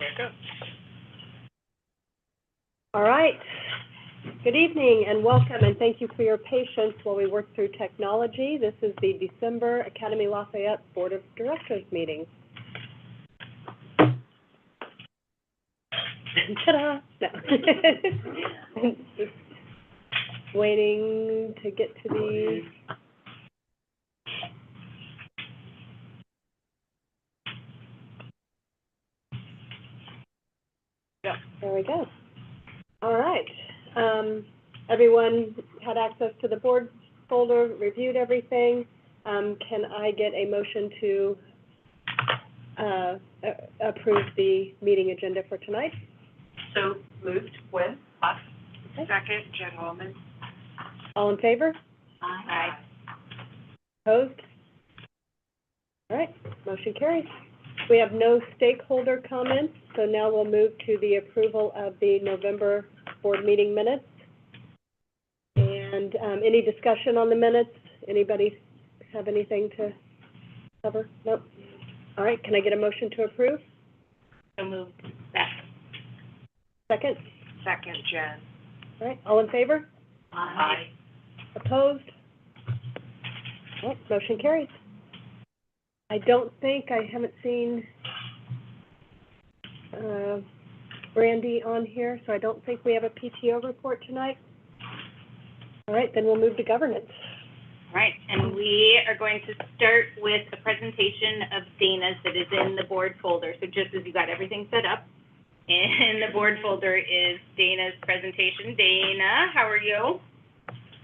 There it goes. All right. Good evening and welcome, and thank you for your patience while we work through technology. This is the December Académie Lafayette Board of Directors meeting. Ta-da! No. Just waiting to get to the... Yep. There we go. All right. Everyone had access to the board folder, reviewed everything. Can I get a motion to approve the meeting agenda for tonight? So moved. When? Us. Okay. Second, Jen Woolman. All in favor? Aye. Opposed? All right, motion carries. We have no stakeholder comments, so now we'll move to the approval of the November board meeting minutes. And any discussion on the minutes? Anybody have anything to cover? Nope. All right, can I get a motion to approve? So moved. Second? Second, Jen. All right, all in favor? Aye. Opposed? All right, motion carries. I don't think, I haven't seen Brandy on here, so I don't think we have a PTO report tonight. All right, then we'll move to governance. Right, and we are going to start with a presentation of Dana's that is in the board folder. So just as you got everything set up, in the board folder is Dana's presentation. Dana, how are you?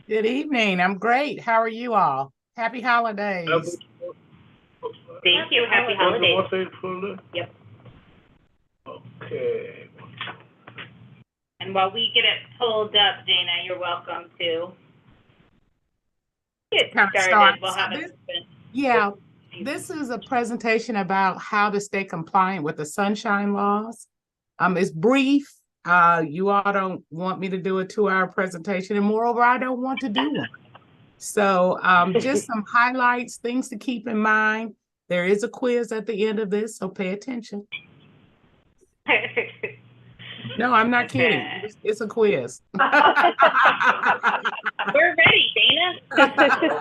Good evening. I'm great. How are you all? Happy holidays. Thank you. Happy holidays. Yep. Okay. And while we get it pulled up, Dana, you're welcome to get started. We'll have it. Yeah, this is a presentation about how to stay compliant with the sunshine laws. It's brief. You all don't want me to do a 2-hour presentation, and moreover, I don't want to do one. So just some highlights, things to keep in mind. There is a quiz at the end of this, so pay attention. No, I'm not kidding. It's a quiz. We're ready, Dana.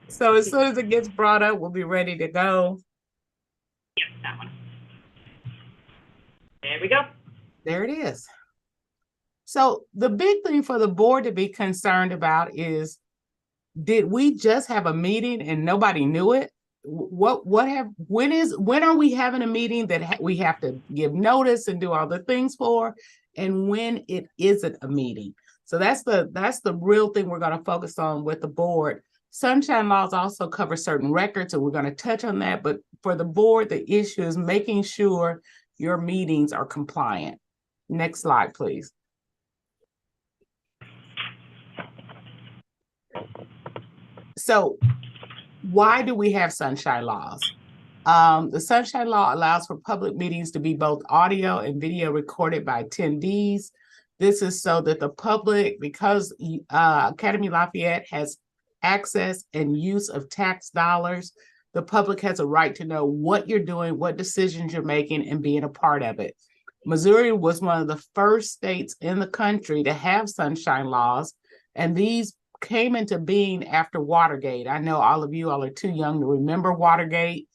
So as soon as it gets brought up, we'll be ready to go. Yep, that one. There we go. There it is. So the big thing for the board to be concerned about is, did we just have a meeting and nobody knew it? When are we having a meeting that we have to give notice and do all the things for, and when it isn't a meeting? So that's the real thing we're going to focus on with the board. Sunshine laws also cover certain records, and we're going to touch on that. But for the board, the issue is making sure your meetings are compliant. Next slide, please. So why do we have sunshine laws? The sunshine law allows for public meetings to be both audio and video recorded by attendees. This is so that the public, because Académie Lafayette has access and use of tax dollars, the public has a right to know what you're doing, what decisions you're making, and being a part of it. Missouri was one of the first states in the country to have sunshine laws, and these came into being after Watergate. I know all of you all are too young to remember Watergate,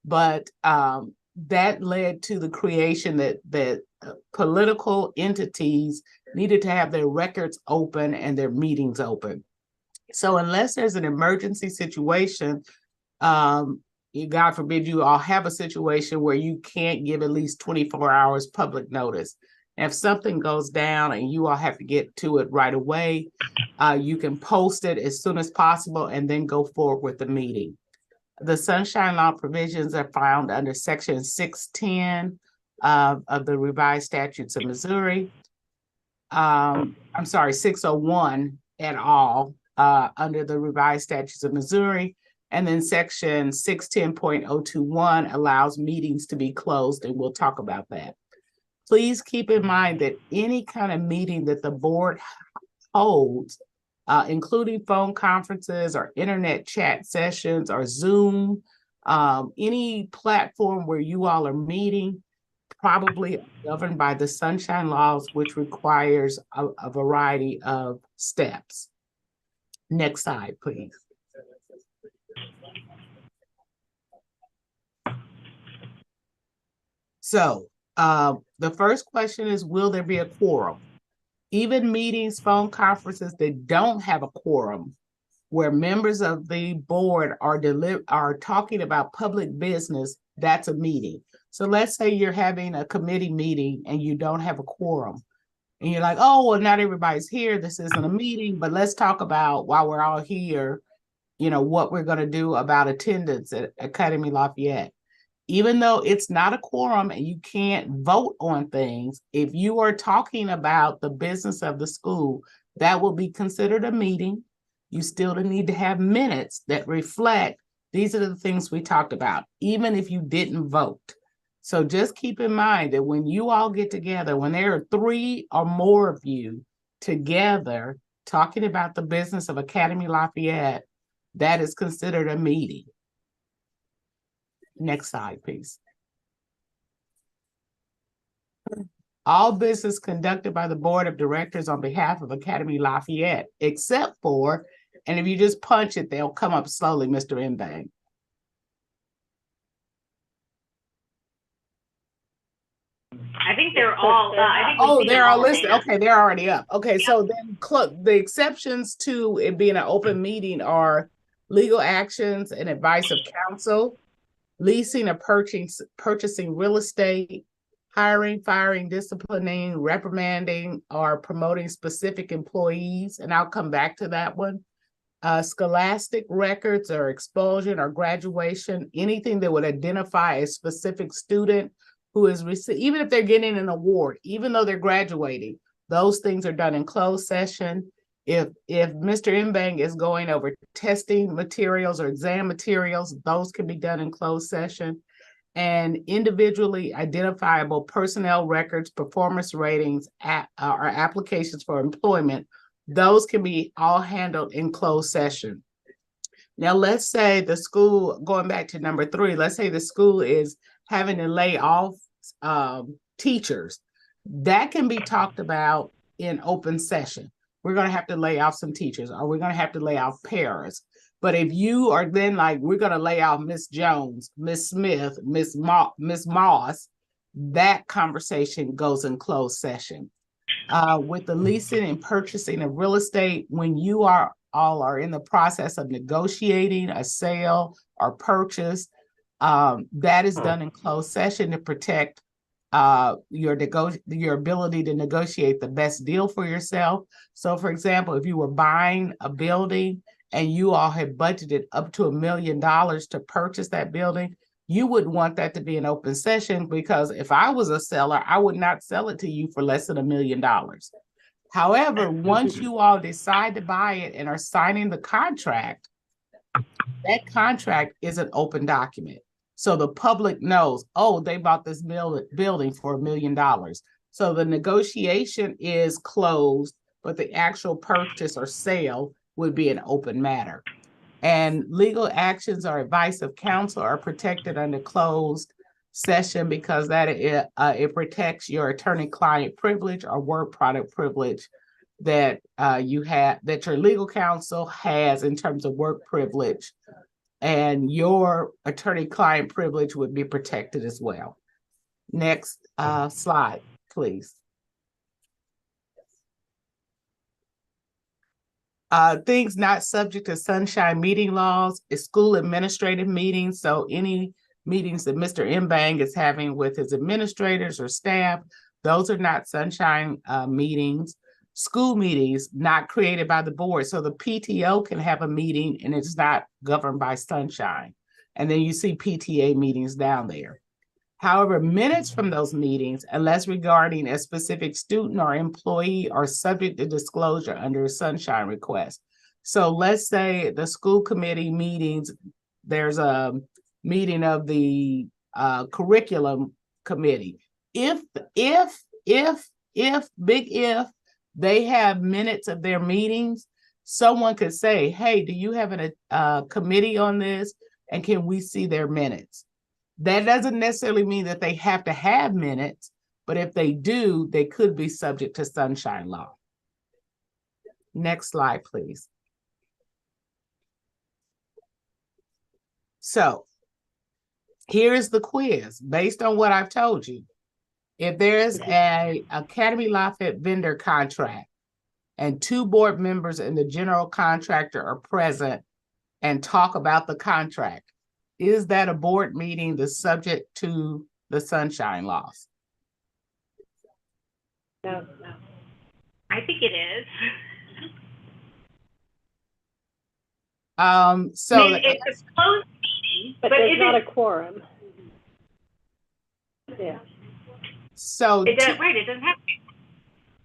but that led to the creation that political entities needed to have their records open and their meetings open. So unless there's an emergency situation, God forbid you all have a situation where you can't give at least 24 hours public notice. If something goes down and you all have to get to it right away, you can post it as soon as possible and then go forward with the meeting. The sunshine law provisions are found under section 610 of the revised statutes of Missouri. I'm sorry, 601 et al. Under the revised statutes of Missouri. And then section 610.021 allows meetings to be closed, and we'll talk about that. Please keep in mind that any kind of meeting that the board holds, including phone conferences or internet chat sessions or Zoom, any platform where you all are meeting, probably governed by the sunshine laws, which requires a variety of steps. Next slide, please. So the first question is, will there be a quorum? Even meetings, phone conferences that don't have a quorum, where members of the board are talking about public business, that's a meeting. So let's say you're having a committee meeting and you don't have a quorum. And you're like, oh, well, not everybody's here. This isn't a meeting, but let's talk about, while we're all here, you know, what we're going to do about attendance at Académie Lafayette. Even though it's not a quorum and you can't vote on things, if you are talking about the business of the school, that will be considered a meeting. You still need to have minutes that reflect, these are the things we talked about, even if you didn't vote. So just keep in mind that when you all get together, when there are 3 or more of you together talking about the business of Académie Lafayette, that is considered a meeting. Next slide, please. All business conducted by the board of directors on behalf of Académie Lafayette, except for, and if you just punch it, they'll come up slowly, Mr. Mbang. I think they're all, Oh, they're all listed. Okay, they're already up. Okay, so then the exceptions to it being an open meeting legal actions and advice of counsel, leasing or purchasing real estate, hiring, firing, disciplining, reprimanding, or promoting specific employees, and I'll come back to that one. Scholastic records or expulsion or graduation, anything that would identify a specific student who is receiving, even if they're getting an award, even though they're graduating, those things are done in closed session. If Mr. Mbang is going over testing materials or exam materials, those can be done in closed session. And individually identifiable personnel records, performance ratings, or applications for employment, those can be all handled in closed session. Now, let's say the school, going back to number 3, let's say the school is having to lay off teachers. That can be talked about in open session. We're going to have to lay off some teachers, or we're going to have to lay off paras. But if you are then like, we're going to lay off Miss Jones, Miss Smith, Miss Moss, that conversation goes in closed session. With the leasing and purchasing of real estate, when you all are in the process of negotiating a sale or purchase, that is done in closed session to protect your ability to negotiate the best deal for yourself. So, for example, if you were buying a building and you all had budgeted up to $1 million to purchase that building, you would want that to be an open session, because if I was a seller, I would not sell it to you for less than $1 million. However, once you all decide to buy it and are signing the contract, that contract is an open document. So the public knows, oh, they bought this building for $1 million. So the negotiation is closed, but the actual purchase or sale would be an open matter. And legal actions or advice of counsel are protected under closed session because that it protects your attorney-client privilege or work product privilege that that your legal counsel has in terms of work privilege, and your attorney-client privilege would be protected as well. Next slide, please. Things not subject to sunshine meeting laws is school administrative meetings. So any meetings that Mr. Mbang is having with his administrators or staff, those are not sunshine meetings. School meetings not created by the board. So the PTO can have a meeting and it's not governed by sunshine. And then you see PTA meetings down there. However, minutes from those meetings, unless regarding a specific student or employee, are subject to disclosure under a sunshine request. So let's say the school committee meetings, there's a meeting of the curriculum committee. If they have minutes of their meetings, someone could say, hey, do you have a committee on this? And can we see their minutes? That doesn't necessarily mean that they have to have minutes, but if they do, they could be subject to sunshine law. Next slide, please. So here's the quiz based on what I've told you. If there's a Académie Lafayette vendor contract and 2 board members and the general contractor are present and talk about the contract, is that a board meeting that's subject to the sunshine laws? No. I think it is. So I mean, it's a closed meeting, But but there's is not it, a quorum. Yeah. so it does, right, it doesn't have to be.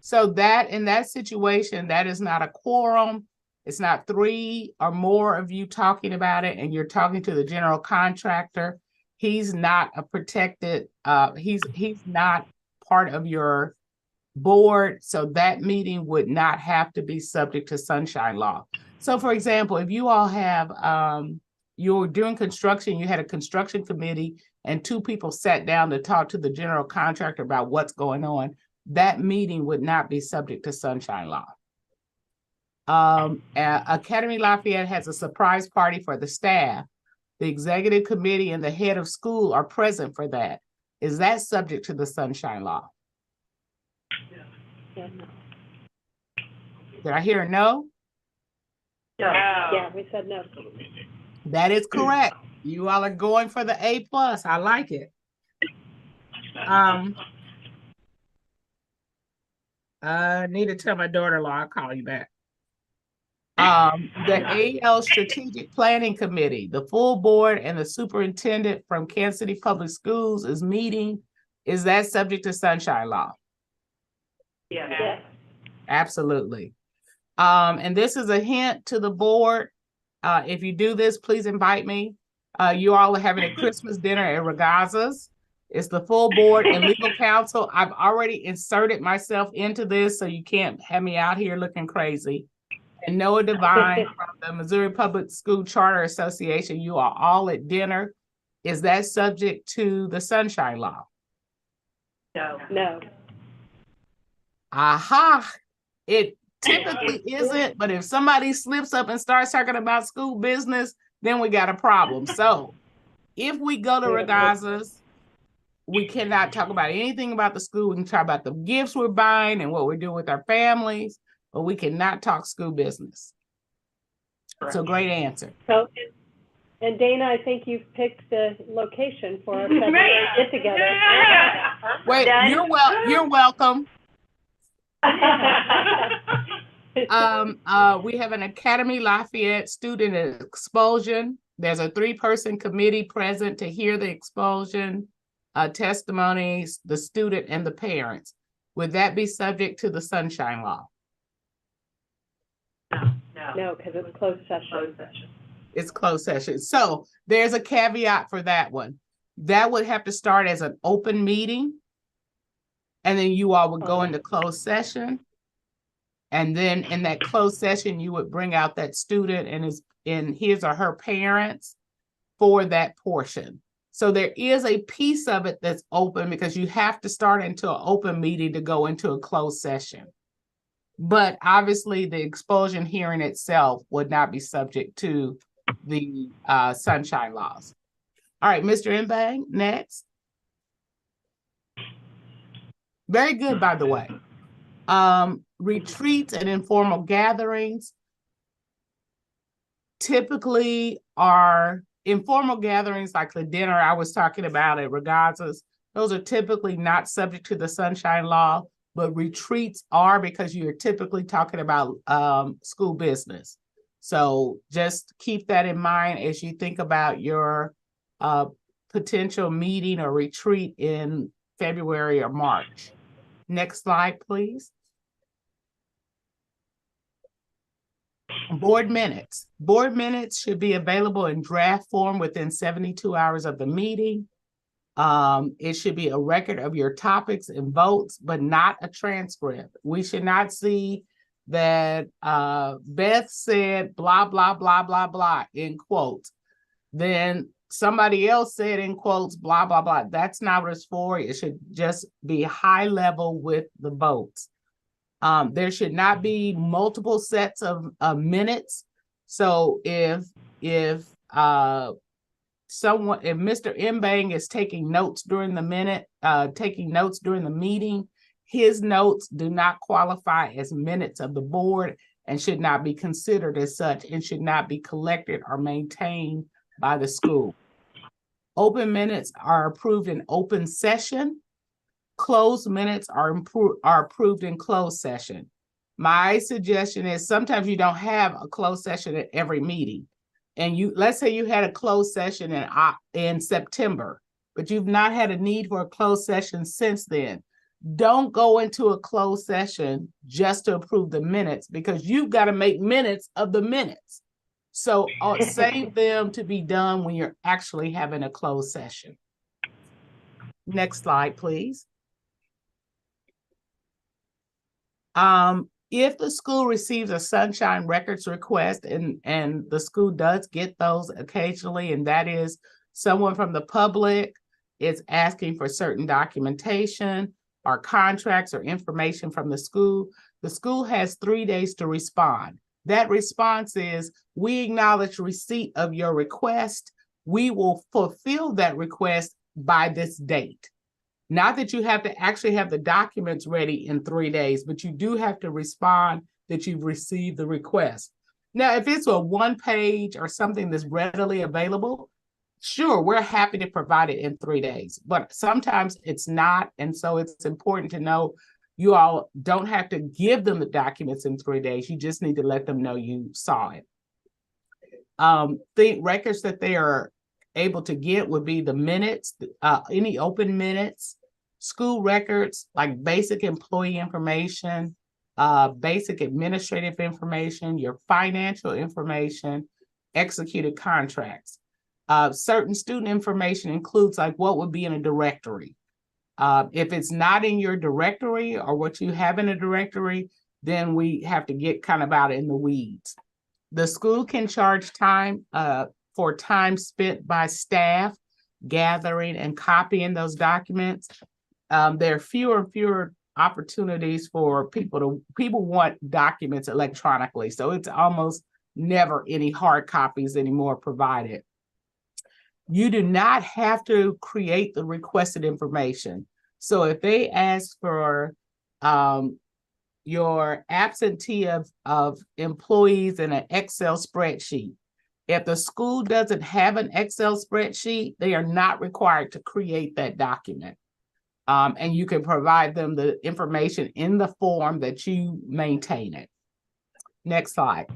So that in that situation, that is not a quorum. It's not 3 or more of you talking about it, and you're talking to the general contractor. He's not a protected, he's not part of your board. So that meeting would not have to be subject to sunshine law. So for example, if you all have, you're doing construction, you had a construction committee and 2 people sat down to talk to the general contractor about what's going on, that meeting would not be subject to sunshine law. Académie Lafayette has a surprise party for the staff. The executive committee and the head of school are present for that. Is that subject to the sunshine law? Yeah. Did I hear a no? Yeah, we said no. That is correct. You all are going for the A+. I like it. I need to tell my daughter-in-law I'll call you back. The AL Strategic Planning Committee, the full board and the superintendent from Kansas City Public Schools is meeting. Is that subject to sunshine law? Yeah. Absolutely. And this is a hint to the board. If you do this, please invite me. You all are having a Christmas dinner at Ragazza's. It's the full board and legal counsel. I've already inserted myself into this, so you can't have me out here looking crazy. And Noah Devine from the Missouri Public School Charter Association, you are all at dinner. Is that subject to the sunshine law? No. Aha, it typically isn't, but if somebody slips up and starts talking about school business, then we got a problem. So if we go to Ragazza's, we cannot talk about anything about the school. We can talk about the gifts we're buying and what we're doing with our families, but we cannot talk school business. So great answer. So, and Dana, I think you've picked the location for our February get-together. Wait, Done. you're welcome. We have an Académie Lafayette student expulsion. There's a 3-person committee present to hear the expulsion testimonies, the student and the parents. Would that be subject to the sunshine law? No, because it's closed session. It's closed session. So there's a caveat for that one. That would have to start as an open meeting. And then you all would go into closed session. And then in that closed session, you would bring out that student and his or her parents for that portion. So there is a piece of it that's open because you have to start into an open meeting to go into a closed session. But obviously the expulsion hearing itself would not be subject to the sunshine laws. All right, Mr. Mbang, next. Very good, by the way. Retreats and informal gatherings typically are informal gatherings like the dinner I was talking about at Ragazza's. Those are typically not subject to the sunshine law, but retreats are because you're typically talking about school business. So just keep that in mind as you think about your potential meeting or retreat in February or March. Next slide, please. Board minutes. Board minutes should be available in draft form within 72 hours of the meeting. It should be a record of your topics and votes, but not a transcript. We should not see that Beth said blah, blah, blah, blah, blah, in quotes. Then somebody else said in quotes, blah, blah, blah. That's not what it's for. It should just be high level with the votes. There should not be multiple sets of minutes. So if Mr. Mbang is taking notes during the meeting, his notes do not qualify as minutes of the board and should not be considered as such and should not be collected or maintained by the school. Open minutes are approved in open session. Closed minutes are approved in closed session. My suggestion is sometimes you don't have a closed session at every meeting. And let's say you had a closed session in September, but you've not had a need for a closed session since then. Don't go into a closed session just to approve the minutes because you've got to make minutes of the minutes. So save them to be done when you're actually having a closed session. Next slide, please. If the school receives a sunshine records request, and the school does get those occasionally, and that is someone from the public is asking for certain documentation or contracts or information from the school has 3 days to respond. That response is, we acknowledge receipt of your request. We will fulfill that request by this date. Not that you have to actually have the documents ready in 3 days, but you do have to respond that you've received the request. Now, if it's a 1 page or something that's readily available, sure, we're happy to provide it in 3 days, but sometimes it's not. And so it's important to know you all don't have to give them the documents in 3 days. You just need to let them know you saw it. The records that they are able to get would be the minutes, any open minutes, school records, like basic employee information, basic administrative information, your financial information, executed contracts. Certain student information includes like what would be in a directory. If it's not in your directory or what you have in a directory, then we have to get kind of out in the weeds. The school can charge time for time spent by staff gathering and copying those documents. There are fewer and fewer opportunities for people want documents electronically. So it's almost never any hard copies anymore provided. You do not have to create the requested information. So if they ask for your absentee of employees in an Excel spreadsheet, if the school doesn't have an Excel spreadsheet, they are not required to create that document. And you can provide them the information in the form that you maintain it. Next slide.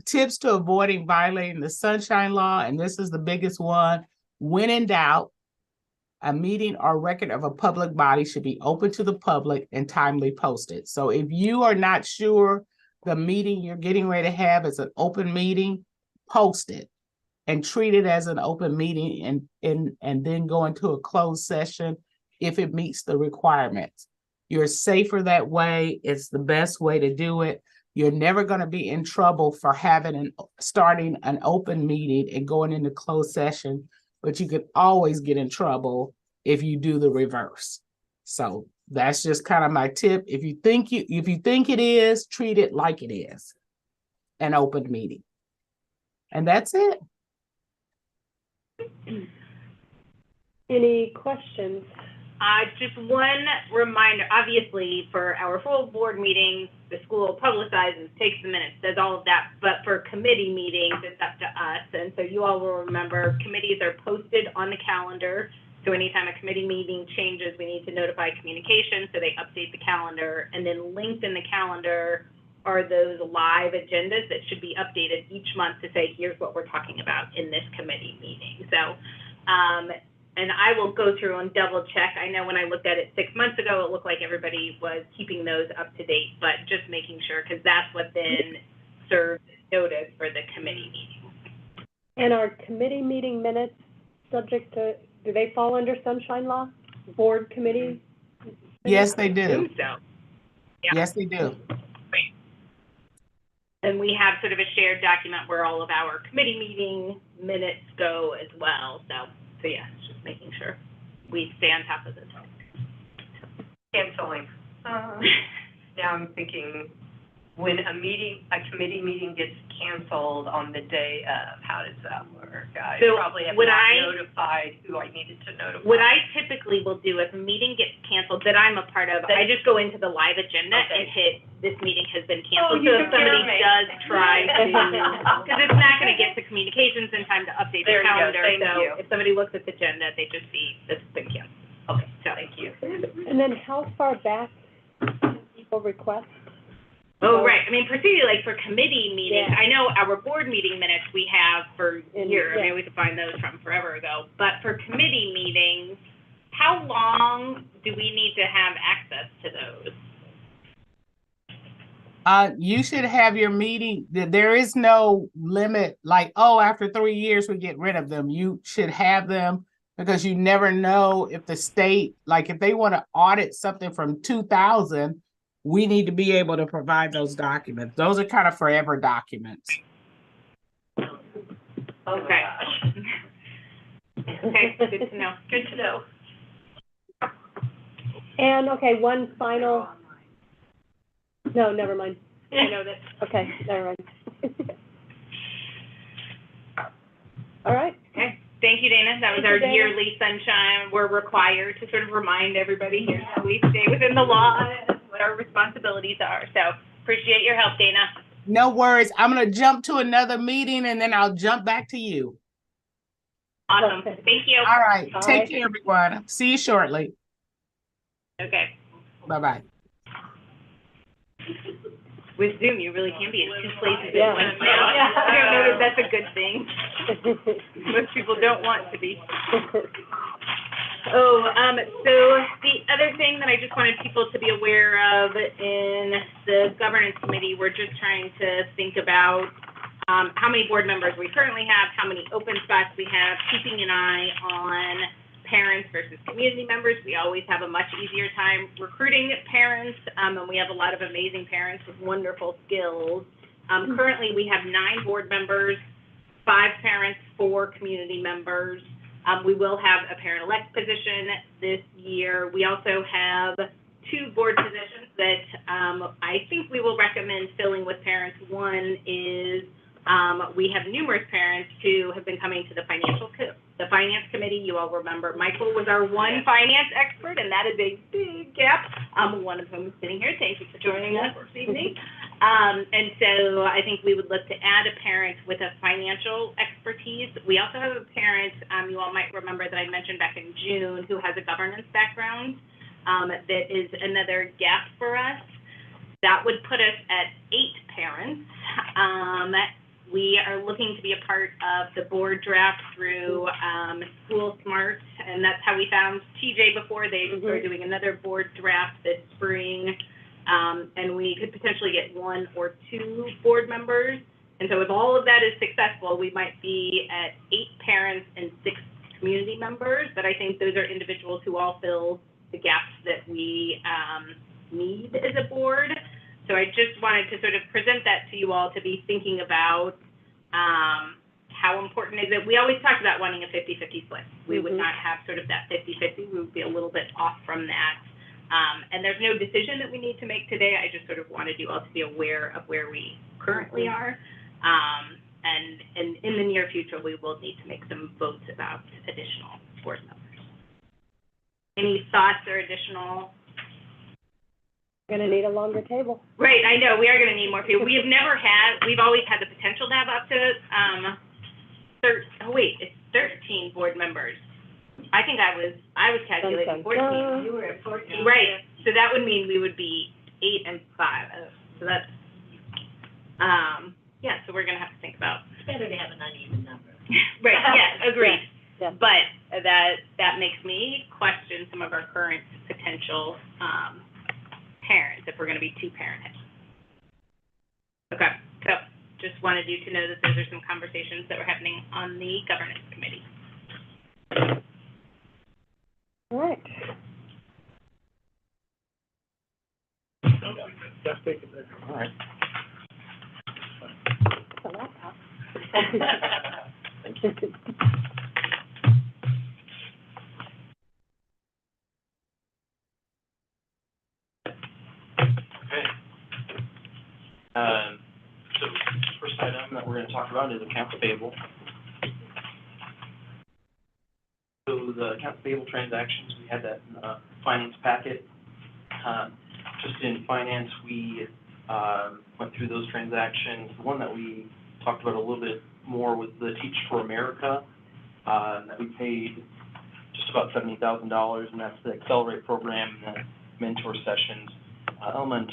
Tips to avoiding violating the Sunshine Law, and this is the biggest one. When in doubt, a meeting or record of a public body should be open to the public and timely posted. So if you are not sure the meeting you're getting ready to have is an open meeting, post it and treat it as an open meeting and then go into a closed session if it meets the requirements. You're safer that way. It's the best way to do it. You're never going to be in trouble for starting an open meeting and going into closed session, but you could always get in trouble if you do the reverse. So that's just kind of my tip. If you think it is, treat it like it is an open meeting. And that's it. Any questions? Just one reminder, obviously, for our full board meetings, the school publicizes, takes the minutes, does all of that, but for committee meetings, it's up to us. And so you all will remember, committees are posted on the calendar. So anytime a committee meeting changes, we need to notify communication, so they update the calendar. And then linked in the calendar are those live agendas that should be updated each month to say, here's what we're talking about in this committee meeting. So, and I will go through and double check. I know when I looked at it 6 months ago, it looked like everybody was keeping those up to date, but just making sure, because that's what then serves notice for the committee meeting. And are committee meeting minutes subject to, do they fall under Sunshine Law? Board committee? Yes, they I do. assume so. Yeah. Yes, they do. And we have sort of a shared document where all of our committee meeting minutes go as well. So yeah, it's just making sure we stay on top of this. Canceling. Now I'm thinking, when a committee meeting gets canceled on the day of, how does that work? I So probably have would not notified who I needed to notify. What I typically will do if a meeting gets canceled that I'm a part of, I just go into the live agenda and hit, this meeting has been canceled. So if somebody does try to, because it's not gonna get to communications in time to update the There you go. calendar. Thank So you. if somebody looks at the agenda, they just see this has been canceled. Okay, So, thank you. And then how far back people request? oh, right, I mean, particularly like for committee meetings, Yeah. I know our board meeting minutes we have for years. I Yeah. mean, we could find those from forever ago. But for committee meetings, how long do we need to have access to those? You should have your meeting, there is no limit, like, oh, after 3 years, we get rid of them. You should have them because you never know if the state, like if they want to audit something from 2000, we need to be able to provide those documents. Those are kind of forever documents. Okay. Okay, good to know. Good to know. And, okay, one final, no, never mind. I know that. Okay, never mind. All right. Okay, thank you, Dana. That was Thank you, our Dana. yearly sunshine. We're required to sort of remind everybody here that we stay within the law and what our responsibilities are. So appreciate your help, Dana. No worries. I'm gonna jump to another meeting and then I'll jump back to you. Awesome. Perfect. Thank you. All right. Bye. Take care, everyone. See you shortly. Okay. Bye-bye. With Zoom, you really can be in two places Yeah. at once now. I don't know that that's a good thing. Most people don't want to be. So the other thing that I just wanted people to be aware of in the governance committee, we're just trying to think about how many board members we currently have, how many open spots we have, keeping an eye on parents versus community members. We always have a much easier time recruiting parents, and we have a lot of amazing parents with wonderful skills. Currently, we have 9 board members, 5 parents, 4 community members. We will have a parent-elect position this year. We also have 2 board positions that I think we will recommend filling with parents. One is we have numerous parents who have been coming to the finance committee. You all remember Michael was our one finance expert, and that is a big gap. One of whom is sitting here. Thank you for joining us this evening. And so I think we would look to add a parent with a financial expertise. We also have a parent, you all might remember that I mentioned back in June, who has a governance background. That is another gap for us. That would put us at 8 parents. We are looking to be a part of the board draft through School Smart, and that's how we found TJ before. They are doing another board draft this spring, and we could potentially get 1 or 2 board members. And so if all of that is successful, we might be at 8 parents and 6 community members, but I think those are individuals who all fill the gaps that we need as a board. So I just wanted to sort of present that to you all to be thinking about how important is it. We always talked about wanting a 50-50 split. We would not have sort of that 50-50. We would be a little bit off from that. And there's no decision that we need to make today. I just sort of wanted you all to be aware of where we currently are. And in the near future, we will need to make some votes about additional board members. Any thoughts or additional? Gonna need a longer table. Right, I know, we are gonna need more people. We've always had the potential to have up to, it's 13 board members. I think I was calculating 14. You were at 14. Right, so that would mean we would be 8 and 5. So that's, yeah, so we're gonna have to think about. It's better to have an uneven number. Right, yeah, agreed. Yeah. But that makes me question some of our current potential, parents, if we're gonna be 2 parent heads. Okay, so just wanted you to know that those are some conversations that were happening on the governance committee. All right. All right. Okay. So first item that we're going to talk about is accounts payable. So the accounts payable transactions, we had that in the finance packet. Just in finance, we went through those transactions. The one that we talked about a little bit more was the Teach for America, that we paid just about $70,000, and that's the Accelerate program and the mentor sessions. Element,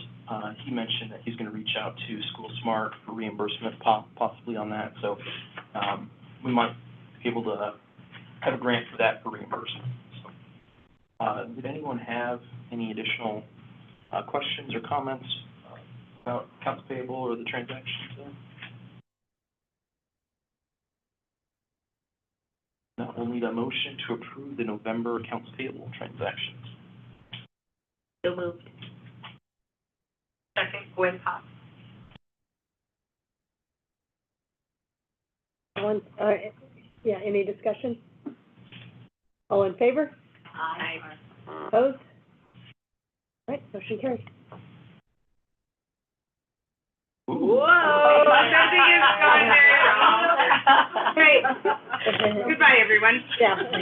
he mentioned that he's going to reach out to School Smart for reimbursement, possibly on that. So we might be able to have a grant for that for reimbursement. So, did anyone have any additional questions or comments about accounts payable or the transactions there? Now we'll need a motion to approve the November accounts payable transactions. So moved. Second, Gwen Pop. Yeah, any discussion? All in favor? Aye. Opposed? All right, motion carries. Whoa, something is going very wrong. Great. Goodbye, everyone. Yeah. Good to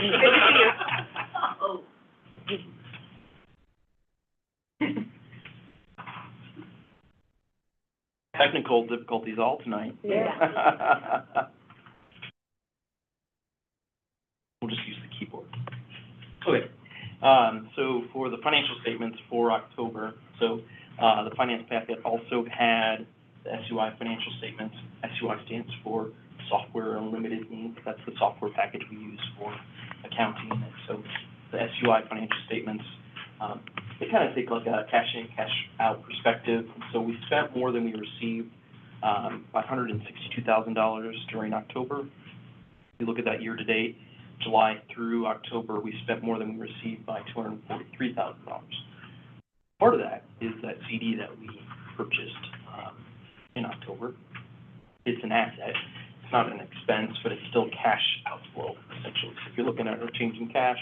see you. Technical difficulties all tonight. Yeah. We'll just use the keyboard. Okay, so for the financial statements for October, so the finance packet also had the SUI financial statements. SUI stands for Software Unlimited Inc. That's the software package we use for accounting. And so the SUI financial statements, they kind of take like a cash in, cash out perspective. So we spent more than we received, $562,000 during October. If you look at that year to date, July through October, we spent more than we received by $243,000. Part of that is that CD that we purchased in October. It's an asset. It's not an expense, but it's still cash outflow, essentially. So if you're looking at our change in cash,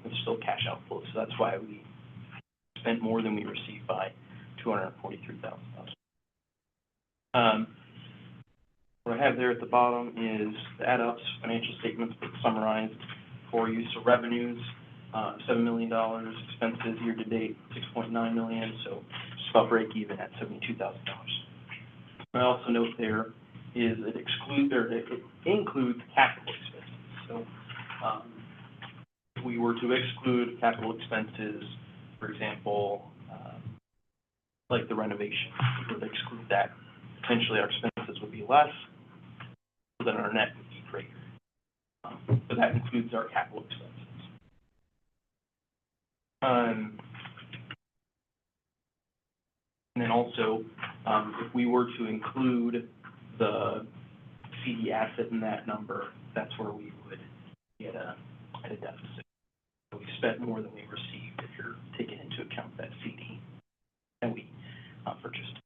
it's still cash outflow. So that's why we spent more than we received by $243,000. What I have there at the bottom is the add-ups, financial statements summarized for you. So revenues, $7 million, expenses year to date, $6.9 million, so just about break even at $72,000. I also note there is it includes capital expenses. So if we were to exclude capital expenses, for example, like the renovation, if we were to exclude that, potentially our expenses would be less, then our net would be greater. So that includes our capital expenses. And then also, if we were to include the CD asset in that number, that's where we would get at a deficit. So we spent more than we received if you're taking into account that CD that we purchased.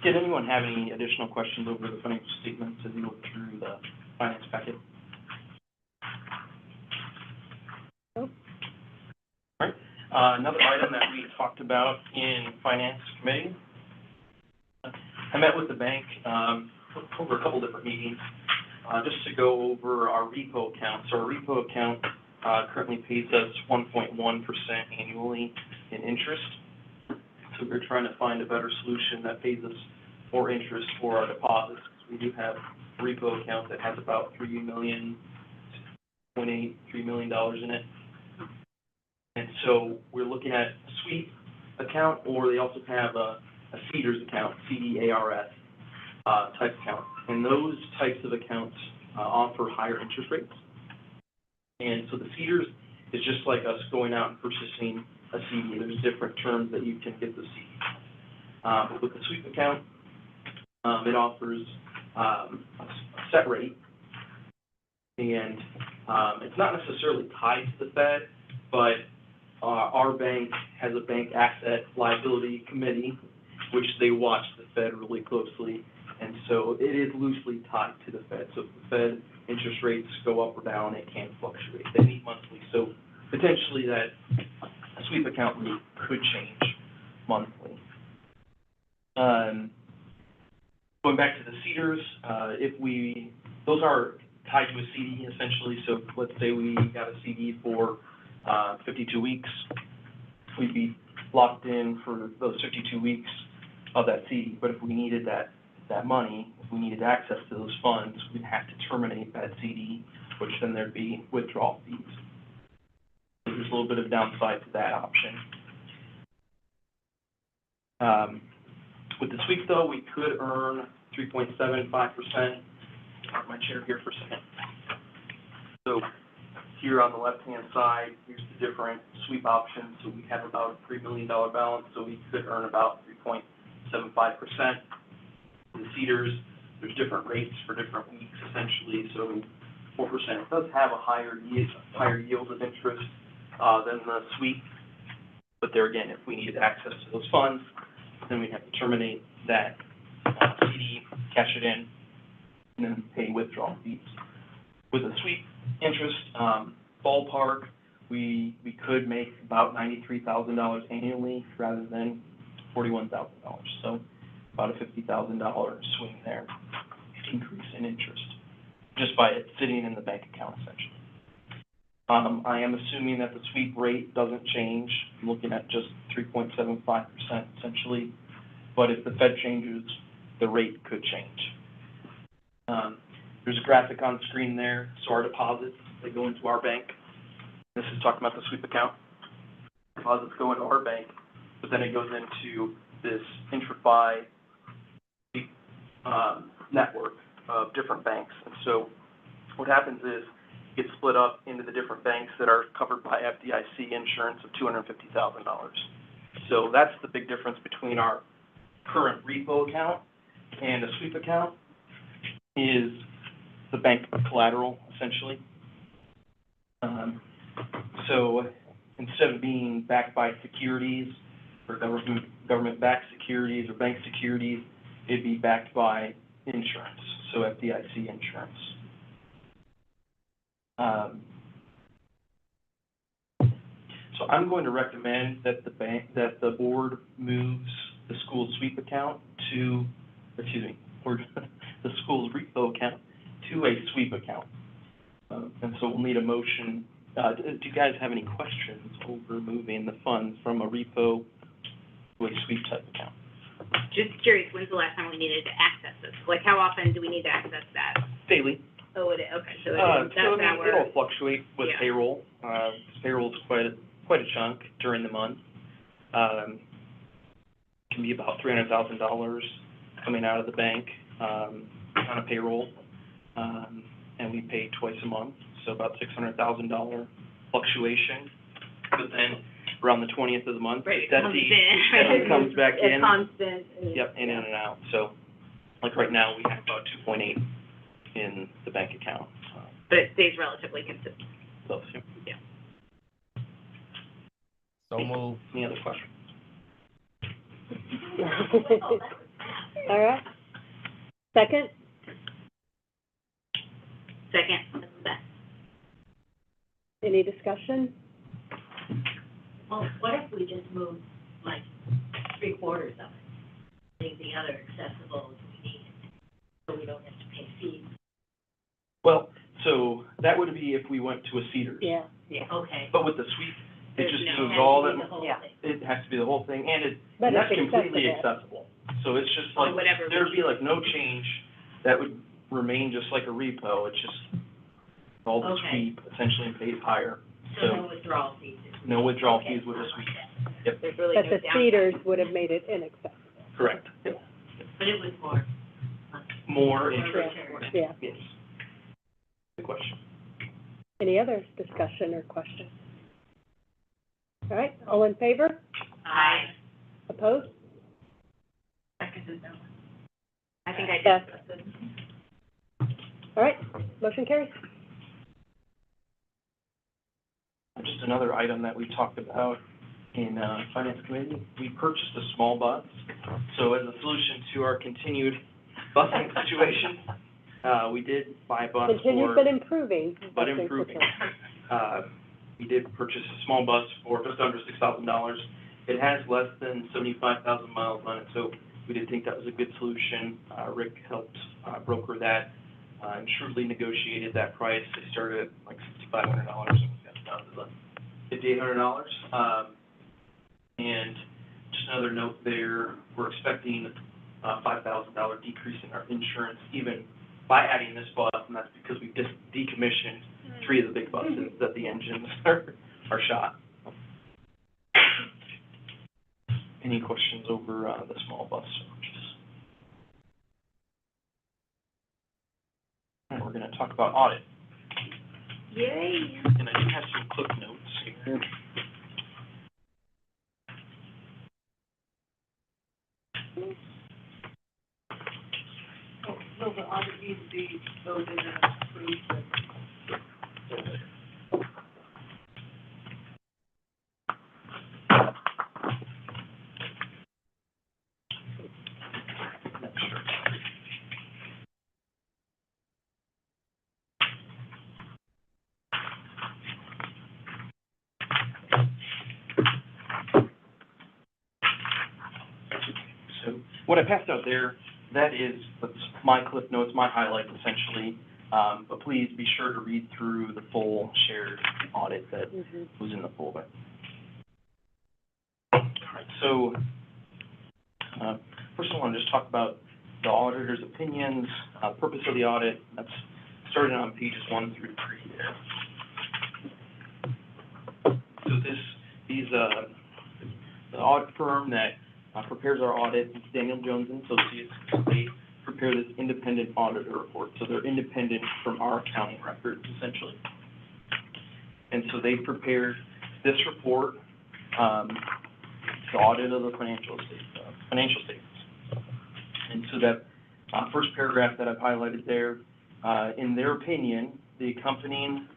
Did anyone have any additional questions over the financial statements as you look through the finance packet? Nope. All right. Another item that we talked about in finance committee. I met with the bank over a couple different meetings just to go over our repo account. So our repo account currently pays us 1.1% annually in interest. So we're trying to find a better solution that pays us more interest for our deposits. We do have a repo account that has about $3 million in it. And so we're looking at a sweep account, or they also have a CDARS account, CDARS type account. And those types of accounts offer higher interest rates. And so the CDARS is just like us going out and purchasing a CD. There's different terms that you can get the CD. But with the sweep account, it offers a set rate, and it's not necessarily tied to the Fed, but our bank has a bank asset liability committee, which they watch the Fed really closely, and so it is loosely tied to the Fed. So if the Fed interest rates go up or down, it can fluctuate. They meet monthly, so potentially that sweep account rate could change monthly. Going back to the CDARS, those are tied to a CD essentially. So let's say we got a CD for 52 weeks, we'd be locked in for those 52 weeks of that CD. But if we needed that money, if we needed access to those funds, we'd have to terminate that CD, which then there'd be withdrawal fees. So there's a little bit of downside to that option. With the sweep though, we could earn 3.75%. Park my chair here for a second. So here on the left-hand side, here's the different sweep options. So we have about a $3 million balance, so we could earn about 3.75%. The CDARS, there's different rates for different weeks essentially, so 4%. It does have a higher yield of interest than the sweep, but there again, if we needed access to those funds, then we'd have to terminate that CD, cash it in, and then pay withdrawal fees. With the sweep interest, ballpark, we could make about $93,000 annually rather than $41,000. So about a $50,000 swing there, increase in interest, just by it sitting in the bank account essentially. I am assuming that the sweep rate doesn't change. I'm looking at just 3.75% essentially, but if the Fed changes, the rate could change. There's a graphic on screen there. So our deposits, they go into our bank. This is talking about the sweep account. Deposits go into our bank, but then it goes into this IntraFi network of different banks. And so what happens is it gets split up into the different banks that are covered by FDIC insurance of $250,000. So that's the big difference between our current repo account and a sweep account is the bank collateral, essentially. So instead of being backed by securities or government-backed securities or bank securities, it'd be backed by insurance, so FDIC insurance. So I'm going to recommend that the board moves the school sweep account to, the school's repo account to a sweep account. And so we'll need a motion. Do you guys have any questions over moving the funds from a repo to a sweep type account? Just curious, when's the last time we needed to access this? Like, how often do we need to access that? Daily. Oh, it is, okay, so It'll fluctuate with yeah. payroll. Payroll's quite a chunk during the month. Can be about $300,000 coming out of the bank on a payroll, and we pay twice a month, so about $600,000 fluctuation. But then around the 20th of the month, right, that comes back in. It's constant. Yep, in and out. So, like right now, we have about 2.8 in the bank account. But it stays relatively consistent. Close, Yeah. So moved. Any other questions? All right. Second? Second, Any discussion? Well, what if we just move like 3/4 of it, make the other accessible as we need it, so we don't have to pay fees? Well, so that would be if we went to a CDARS. Yeah. Okay. But with the sweep, it just no- moves all that. The whole Yeah. thing. It has to be the whole thing, and But that's it's completely accessible. So it's just like, whatever. there'd be like no change. That would remain just like a repo. It's just all the Okay. sweep essentially paid higher. So no withdrawal fees? No withdrawal Okay. fees with the sweep. There's really But no the downside. CDARS would have made it inaccessible. Correct. Yep. But it was more. More interest. Yeah. Yes. Good question. Any other discussion or question? All right, all in favor? Aye. Opposed? I think I did. Yes. All right, motion carries. Just another item that we talked about in Finance Committee. We purchased a small bus. So as a solution to our continued busing situation, we did buy a bus Continued but improving. but busing improving. system. We did purchase a small bus for just under $6,000. It has less than 75,000 miles on it, so we did think that was a good solution. Rick helped broker that and shrewdly negotiated that price. They started at like $6,500 and we got down to the $5,800. And just another note there, we're expecting a $5,000 decrease in our insurance even by adding this bus, and that's because we just decommissioned 3 of the big buses that the engines are shot. Any questions over the small bus purchase? And we're going to talk about audit. Yay. And I do have some clip notes here. So the audit needs to be voted and approved. So what I passed out there, that's my clip notes, my highlights essentially. But please be sure to read through the full shared audit that was in the folder. All right, so first I want to just talk about the auditor's opinions, purpose of the audit. That's starting on pages 1 through 3 there. So the audit firm that prepares our audit, it's Daniel Jones and Associates. They prepare this independent auditor report, so they're independent from our accounting records, essentially. And so they prepared this report, the audit of the financial statements. And so that first paragraph that I've highlighted there, in their opinion, the accompanying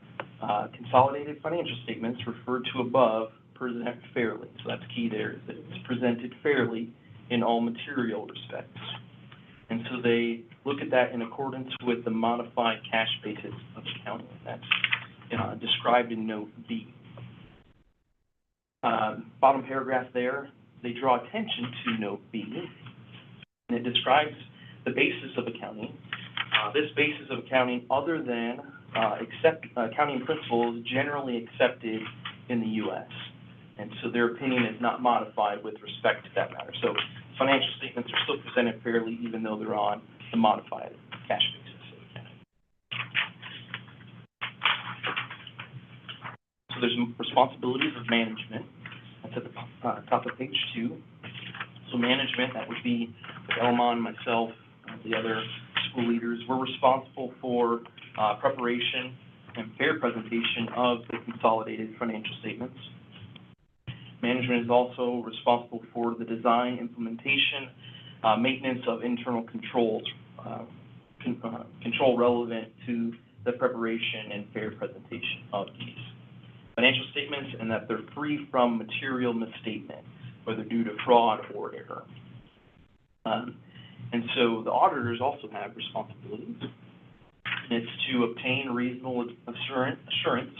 consolidated financial statements referred to above present fairly. So that's key there, is that it's presented fairly in all material respects. And so they look at that in accordance with the modified cash basis of accounting. That's described in Note B. Bottom paragraph there, they draw attention to Note B, and it describes the basis of accounting. This basis of accounting, other than accounting principles generally accepted in the U.S., and so their opinion is not modified with respect to that matter. So financial statements are still presented fairly even though they're on the modified cash basis of accounting. So there's responsibilities of management. That's at the top of page 2. So management, that would be Elmon, myself, the other school leaders. We're responsible for preparation and fair presentation of the consolidated financial statements. Management is also responsible for the design, implementation, maintenance of internal controls, control relevant to the preparation and fair presentation of these financial statements, and that they're free from material misstatement, whether due to fraud or error. And so the auditors also have responsibilities. And it's to obtain reasonable assurance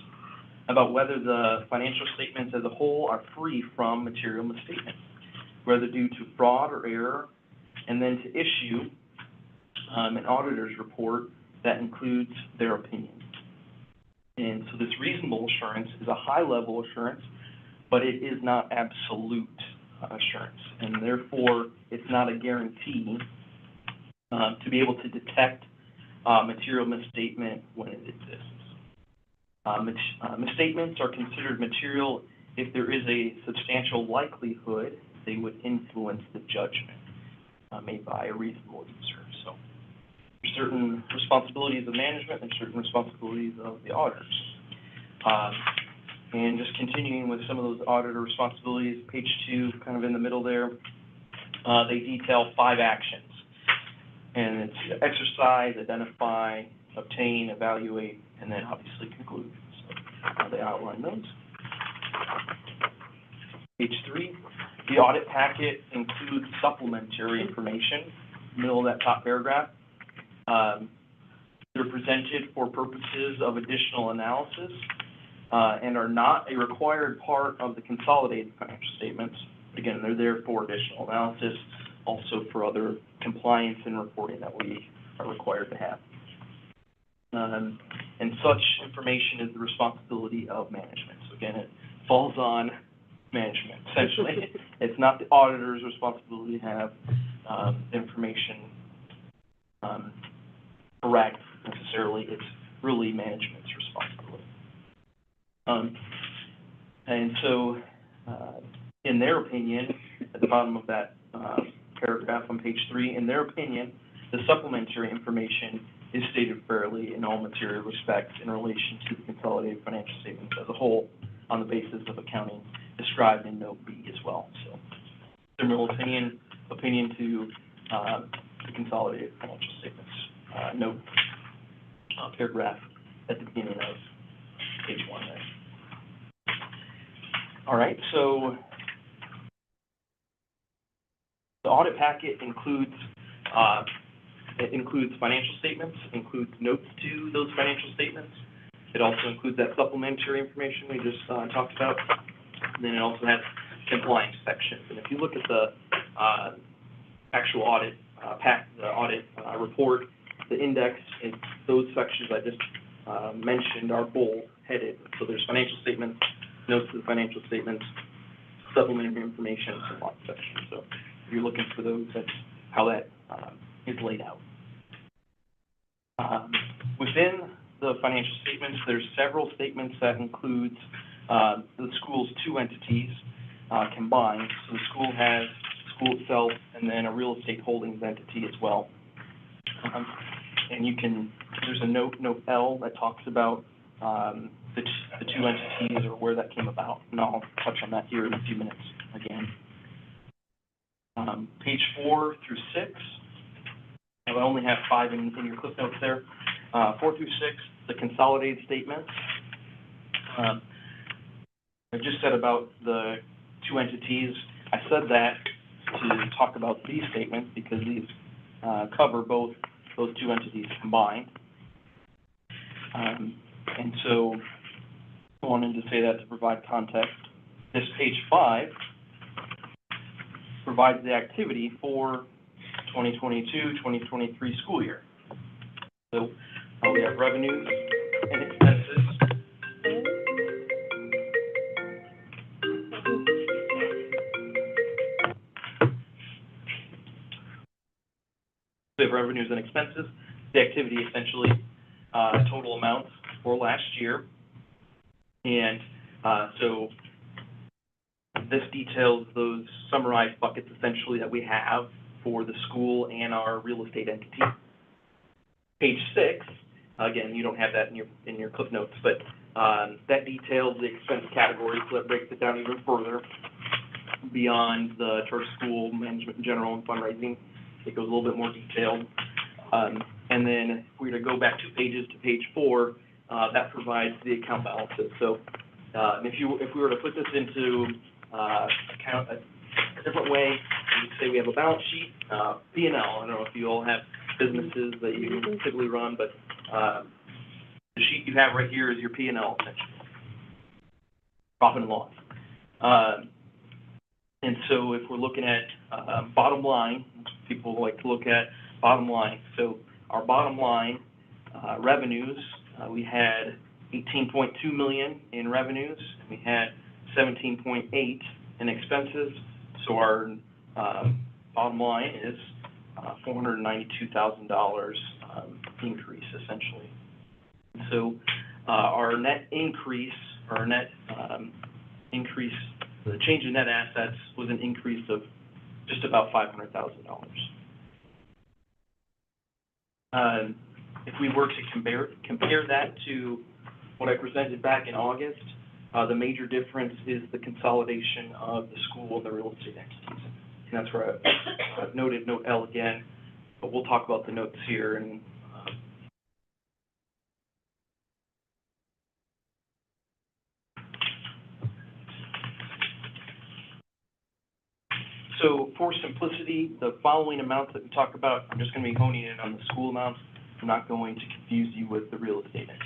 about whether the financial statements as a whole are free from material misstatement, whether due to fraud or error, and then to issue an auditor's report that includes their opinion. And so this reasonable assurance is a high-level assurance, but it is not absolute assurance, and therefore it's not a guarantee to be able to detect material misstatement when it exists. Misstatements are considered material if there is a substantial likelihood they would influence the judgment made by a reasonable user. So there's certain responsibilities of management and certain responsibilities of the auditors. And just continuing with some of those auditor responsibilities, page 2, kind of in the middle there, they detail 5 actions. And it's exercise, identify, obtain, evaluate, and then obviously conclude. So they outline those. Page 3, the audit packet includes supplementary information, middle of that top paragraph. They're presented for purposes of additional analysis and are not a required part of the consolidated financial statements. Again, they're there for additional analysis, also for other compliance and reporting that we are required to have. And such information is the responsibility of management. So again, it falls on management, essentially. It's not the auditor's responsibility to have information correct necessarily. It's really management's responsibility. And so, in their opinion, at the bottom of that paragraph on page 3, in their opinion, the supplementary information is stated fairly in all material respects in relation to the consolidated financial statements as a whole on the basis of accounting described in note B as well. So, similar opinion to the consolidated financial statements note paragraph at the beginning of page 1 there. All right, so the audit packet includes financial statements, includes notes to those financial statements. It also includes that supplementary information we just talked about. And then it also has compliance sections. And if you look at the actual audit report, the index, and those sections I just mentioned are bold-headed. So there's financial statements, notes to the financial statements, supplementary information, and compliance section. So if you're looking for those, that's how that is laid out. Within the financial statements, there's several statements that includes the school's 2 entities combined. So the school has the school itself and then a real estate holdings entity as well. And there's a note L that talks about the 2 entities or where that came about, and I'll touch on that here in a few minutes again. Page 4 through 6, I only have 5 in your clip notes there. 4 through 6, the consolidated statements. I just said about the 2 entities. I said that to talk about these statements because these cover both those 2 entities combined. And so I wanted to say that to provide context. This page 5 provides the activity for 2022-2023 school year. So we have revenues and expenses. We have revenues and expenses. The activity essentially total amounts for last year. And so this details those summarized buckets essentially that we have for the school and our real estate entity. Page 6, again, you don't have that in your clip notes, but that details the expense categories, so that breaks it down even further beyond the church, school, management in general, and fundraising. It goes a little bit more detailed. And then if we were to go back 2 pages to page 4, that provides the account balances. So if we were to put this into account a different way, we could say we have a balance sheet, P&L. I don't know if you all have businesses that you typically run, but the sheet you have right here is your P&L, essentially, profit and loss. And so if we're looking at bottom line, people like to look at bottom line. So our bottom line revenues, we had $18.2 million in revenues, and we had $17.8 in expenses. So our bottom line is $492,000 increase, essentially. So our net increase, or net increase, the change in net assets was an increase of just about $500,000. If we were to compare that to what I presented back in August, the major difference is the consolidation of the school and the real estate entities. And that's where I've noted note L again, but we'll talk about the notes here. And So for simplicity, the following amounts that we talk about, I'm just going to be honing in on the school amounts. I'm not going to confuse you with the real estate amounts.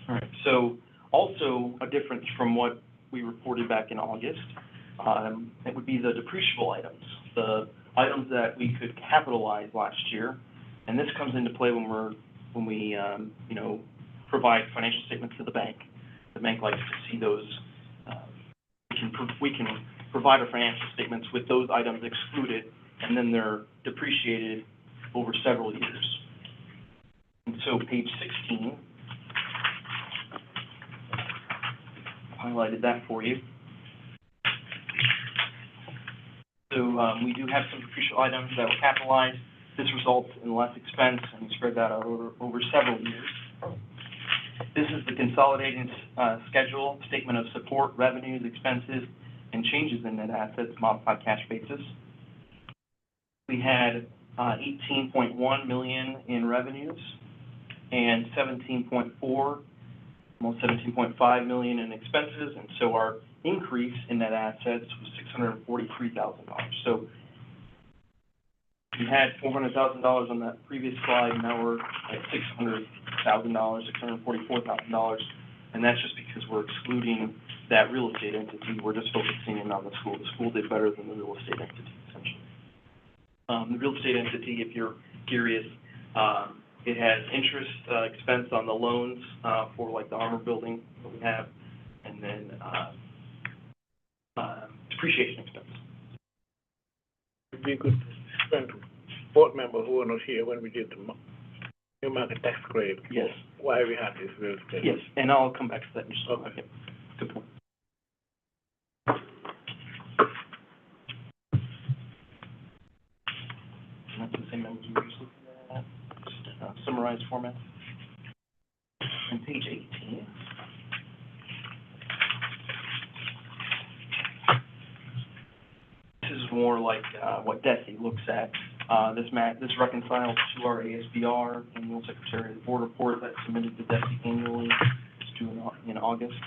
All right, so also a difference from what we reported back in August, it would be the depreciable items, the items that we could capitalize last year. And this comes into play when we provide financial statements to the bank. The bank likes to see those. We can provide our financial statements with those items excluded, and then they're depreciated over several years. And so page 16, highlighted that for you. So we do have some depreciable items that were capitalized. This results in less expense, and we spread that out over several years. This is the consolidated schedule, statement of support, revenues, expenses, and changes in net assets, modified cash basis. We had $18.1 million in revenues and almost $17.5 million in expenses, and so our increase in net assets was $643,000. So we had $400,000 on that previous slide, now we're at $600,000, $644,000, and that's just because we're excluding that real estate entity. We're just focusing in on the school. The school did better than the real estate entity, essentially. The real estate entity, if you're curious, it has interest expense on the loans for like the armor building that we have, and then depreciation expense. It'd be good to explain to board members who are not here when we did the new market tax grade. Yes. Why we had this real estate. Yes, and I'll come back to that in just a moment. Okay. Good point. And that's the same numbers we were just looking at, just summarized format. And page 18. This is more like what DESI looks at. This reconciles to our ASBR, Annual Secretary of the Board report that's submitted to DESI annually. It's due in August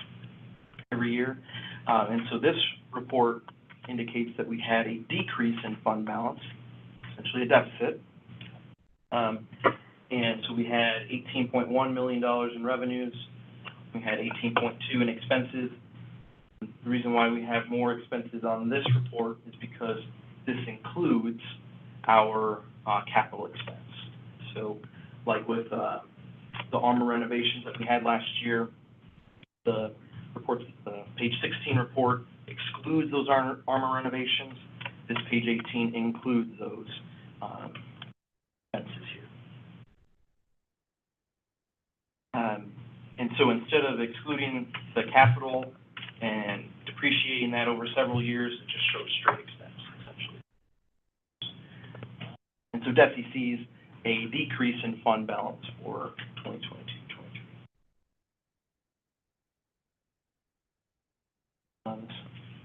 every year. And so this report indicates that we had a decrease in fund balance, essentially a deficit. And so we had $18.1 million in revenues. We had $18.2 in expenses. The reason why we have more expenses on this report is because this includes our capital expense. So like with the armor renovations that we had last year, the page 16 report excludes those armor renovations. This page 18 includes those expenses here. And so instead of excluding the capital and depreciating that over several years, it just shows straight expense, essentially. And so DESI sees a decrease in fund balance for 2022-23.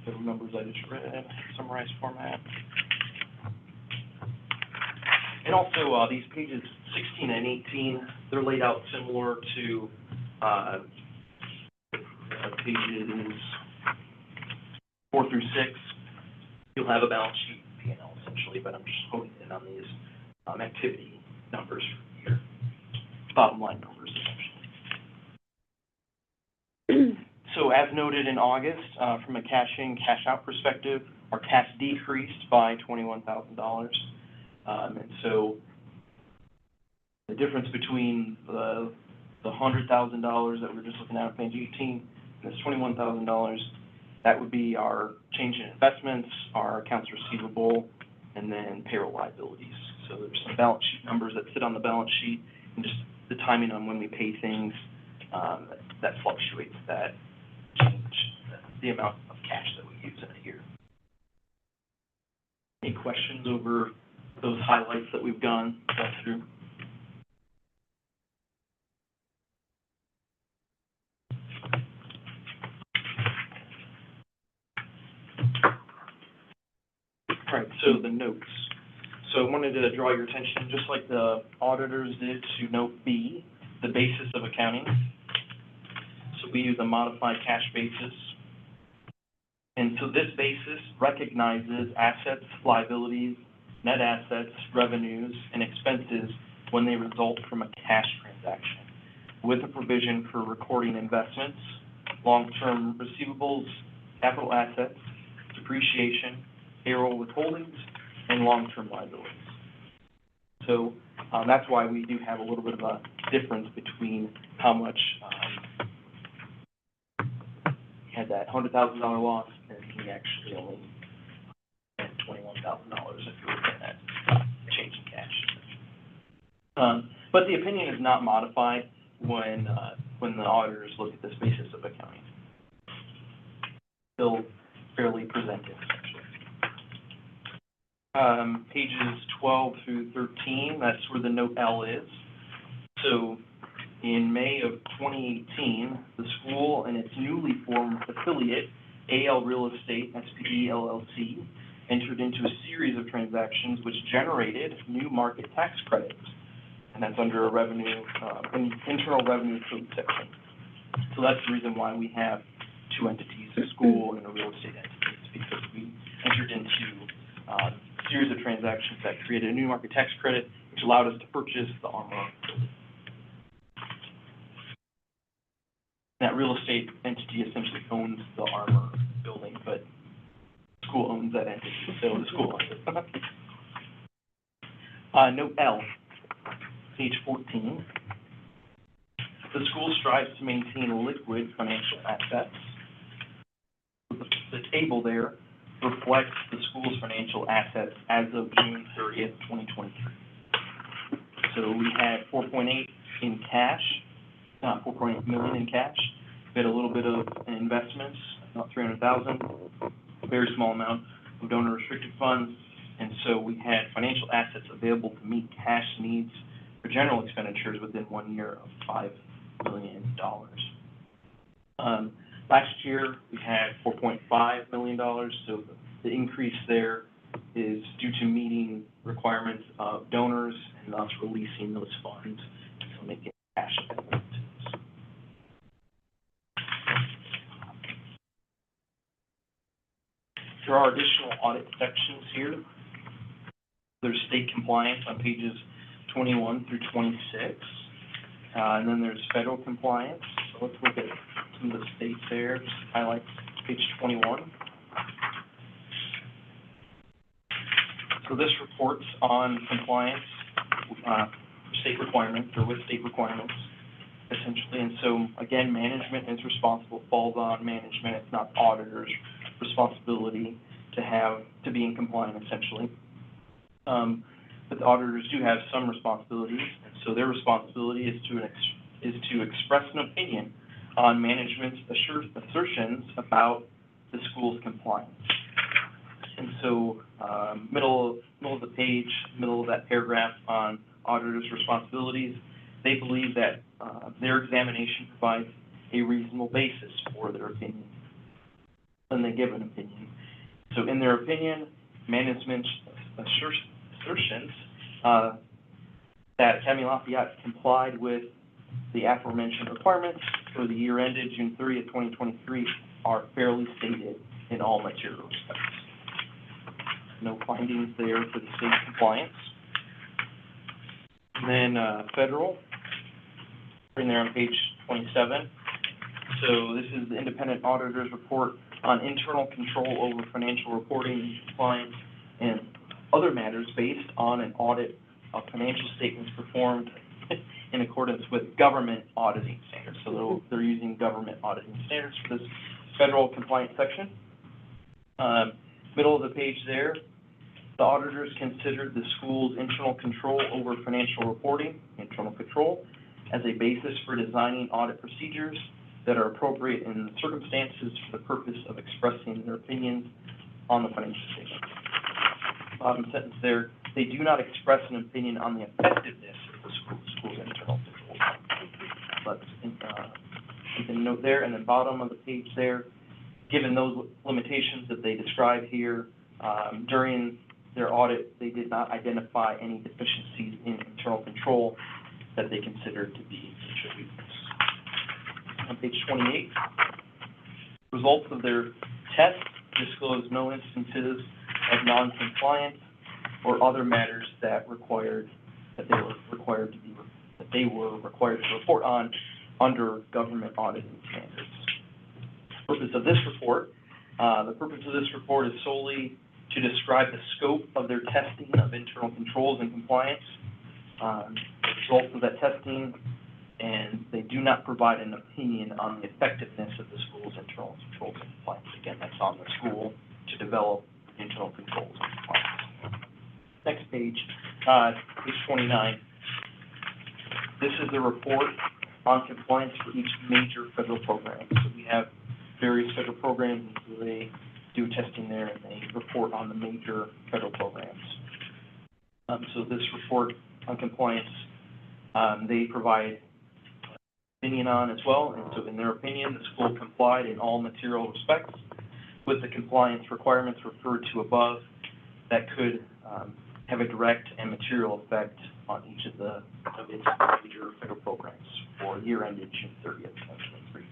The numbers I just read, summarized format. And also these pages 16 and 18, they're laid out similar to pages 4 through 6. You'll have a balance sheet P&L essentially, but I'm just honing in on these activity numbers for your bottom line numbers essentially. So as noted in August, from a cash in, cash out perspective, our cash decreased by $21,000. And so the difference between the $100,000 that we're just looking at on page 18 and this $21,000, that would be our change in investments, our accounts receivable, and then payroll liabilities. So there's some balance sheet numbers that sit on the balance sheet, and just the timing on when we pay things, that fluctuates that change, the amount of cash that we use in a year. Any questions over those highlights that we've gone through? All right, so the notes. So I wanted to draw your attention, just like the auditors did, to note B, the basis of accounting. So we use a modified cash basis And so this basis recognizes assets, liabilities, net assets, revenues, and expenses when they result from a cash transaction, with a provision for recording investments, long-term receivables, capital assets, depreciation, payroll withholdings, and long-term liabilities. So that's why we do have a little bit of a difference between how much had that $100,000 loss, and we actually only had $21,000 if you're looking at change in cash. But the opinion is not modified when the auditors look at this basis of accounting. Still fairly presented, essentially. Pages 12 through 13, that's where the note L is. So in May of 2018, the school and its newly formed affiliate, AL Real Estate, SPE LLC, entered into a series of transactions which generated new market tax credits. And that's under a revenue, internal revenue code section. So that's the reason why we have two entities, a school and a real estate entity. It's because we entered into a series of transactions that created a new market tax credit, which allowed us to purchase the Armor building. That real estate entity essentially owns the Armor building, but the school owns that entity, so the school owns it. Note L, page 14. The school strives to maintain liquid financial assets. The table there reflects the school's financial assets as of June 30th, 2023. So we had 4.8 in cash, 4.8 million in cash. We had a little bit of investments, about 300,000, a very small amount of donor restricted funds, and so we had financial assets available to meet cash needs for general expenditures within 1 year of $5 million. Last year, we had $4.5 million, so the increase there is due to meeting requirements of donors and thus releasing those funds to make it cash available to us. There are additional audit sections here. There's state compliance on pages 21 through 26, and then there's federal compliance. So let's look at some of the states there. Just highlight page 21. So this reports on compliance state requirements, or with state requirements, essentially. And so, again, management is responsible, falls on management. It's not the auditor's responsibility to be in compliance, essentially. But the auditors do have some responsibilities, and so their responsibility is to express an opinion on management's assertions about the school's compliance. And so, middle of the page, middle of that paragraph on auditors' responsibilities, they believe that their examination provides a reasonable basis for their opinion, and they give an opinion. So in their opinion, management's assertions that Académie Lafayette complied with the aforementioned requirements for the year ended June 30th, 2023 are fairly stated in all material respects. No findings there for the state compliance. And then federal, in there on page 27. So this is the independent auditor's report on internal control over financial reporting and compliance and other matters based on an audit of financial statements performed in accordance with government auditing standards. So they're using government auditing standards for this federal compliance section. Middle of the page there, the auditors considered the school's internal control over financial reporting, internal control, as a basis for designing audit procedures that are appropriate in the circumstances for the purpose of expressing their opinions on the financial statement. Bottom sentence there, they do not express an opinion on the effectiveness of the school's internal control. But you can note there, and then bottom of the page there, given those limitations that they describe here, during their audit, they did not identify any deficiencies in internal control that they considered to be major weakness. On page 28, results of their test disclose no instances of non-compliance or other matters that they were required to report on under government auditing standards. The purpose of this report is solely to describe the scope of their testing of internal controls and compliance, the results of that testing, and they do not provide an opinion on the effectiveness of the school's internal controls and compliance. Again, that's on the school to develop internal controls and compliance. Next page, page 29. This is the report on compliance for each major federal program. So we have various federal programs, and so they do testing there, and they report on the major federal programs. So this report on compliance, they provide opinion on as well, and so in their opinion, the school complied in all material respects with the compliance requirements referred to above that could have a direct and material effect on each of its major federal programs for year ended June 30th, 2023.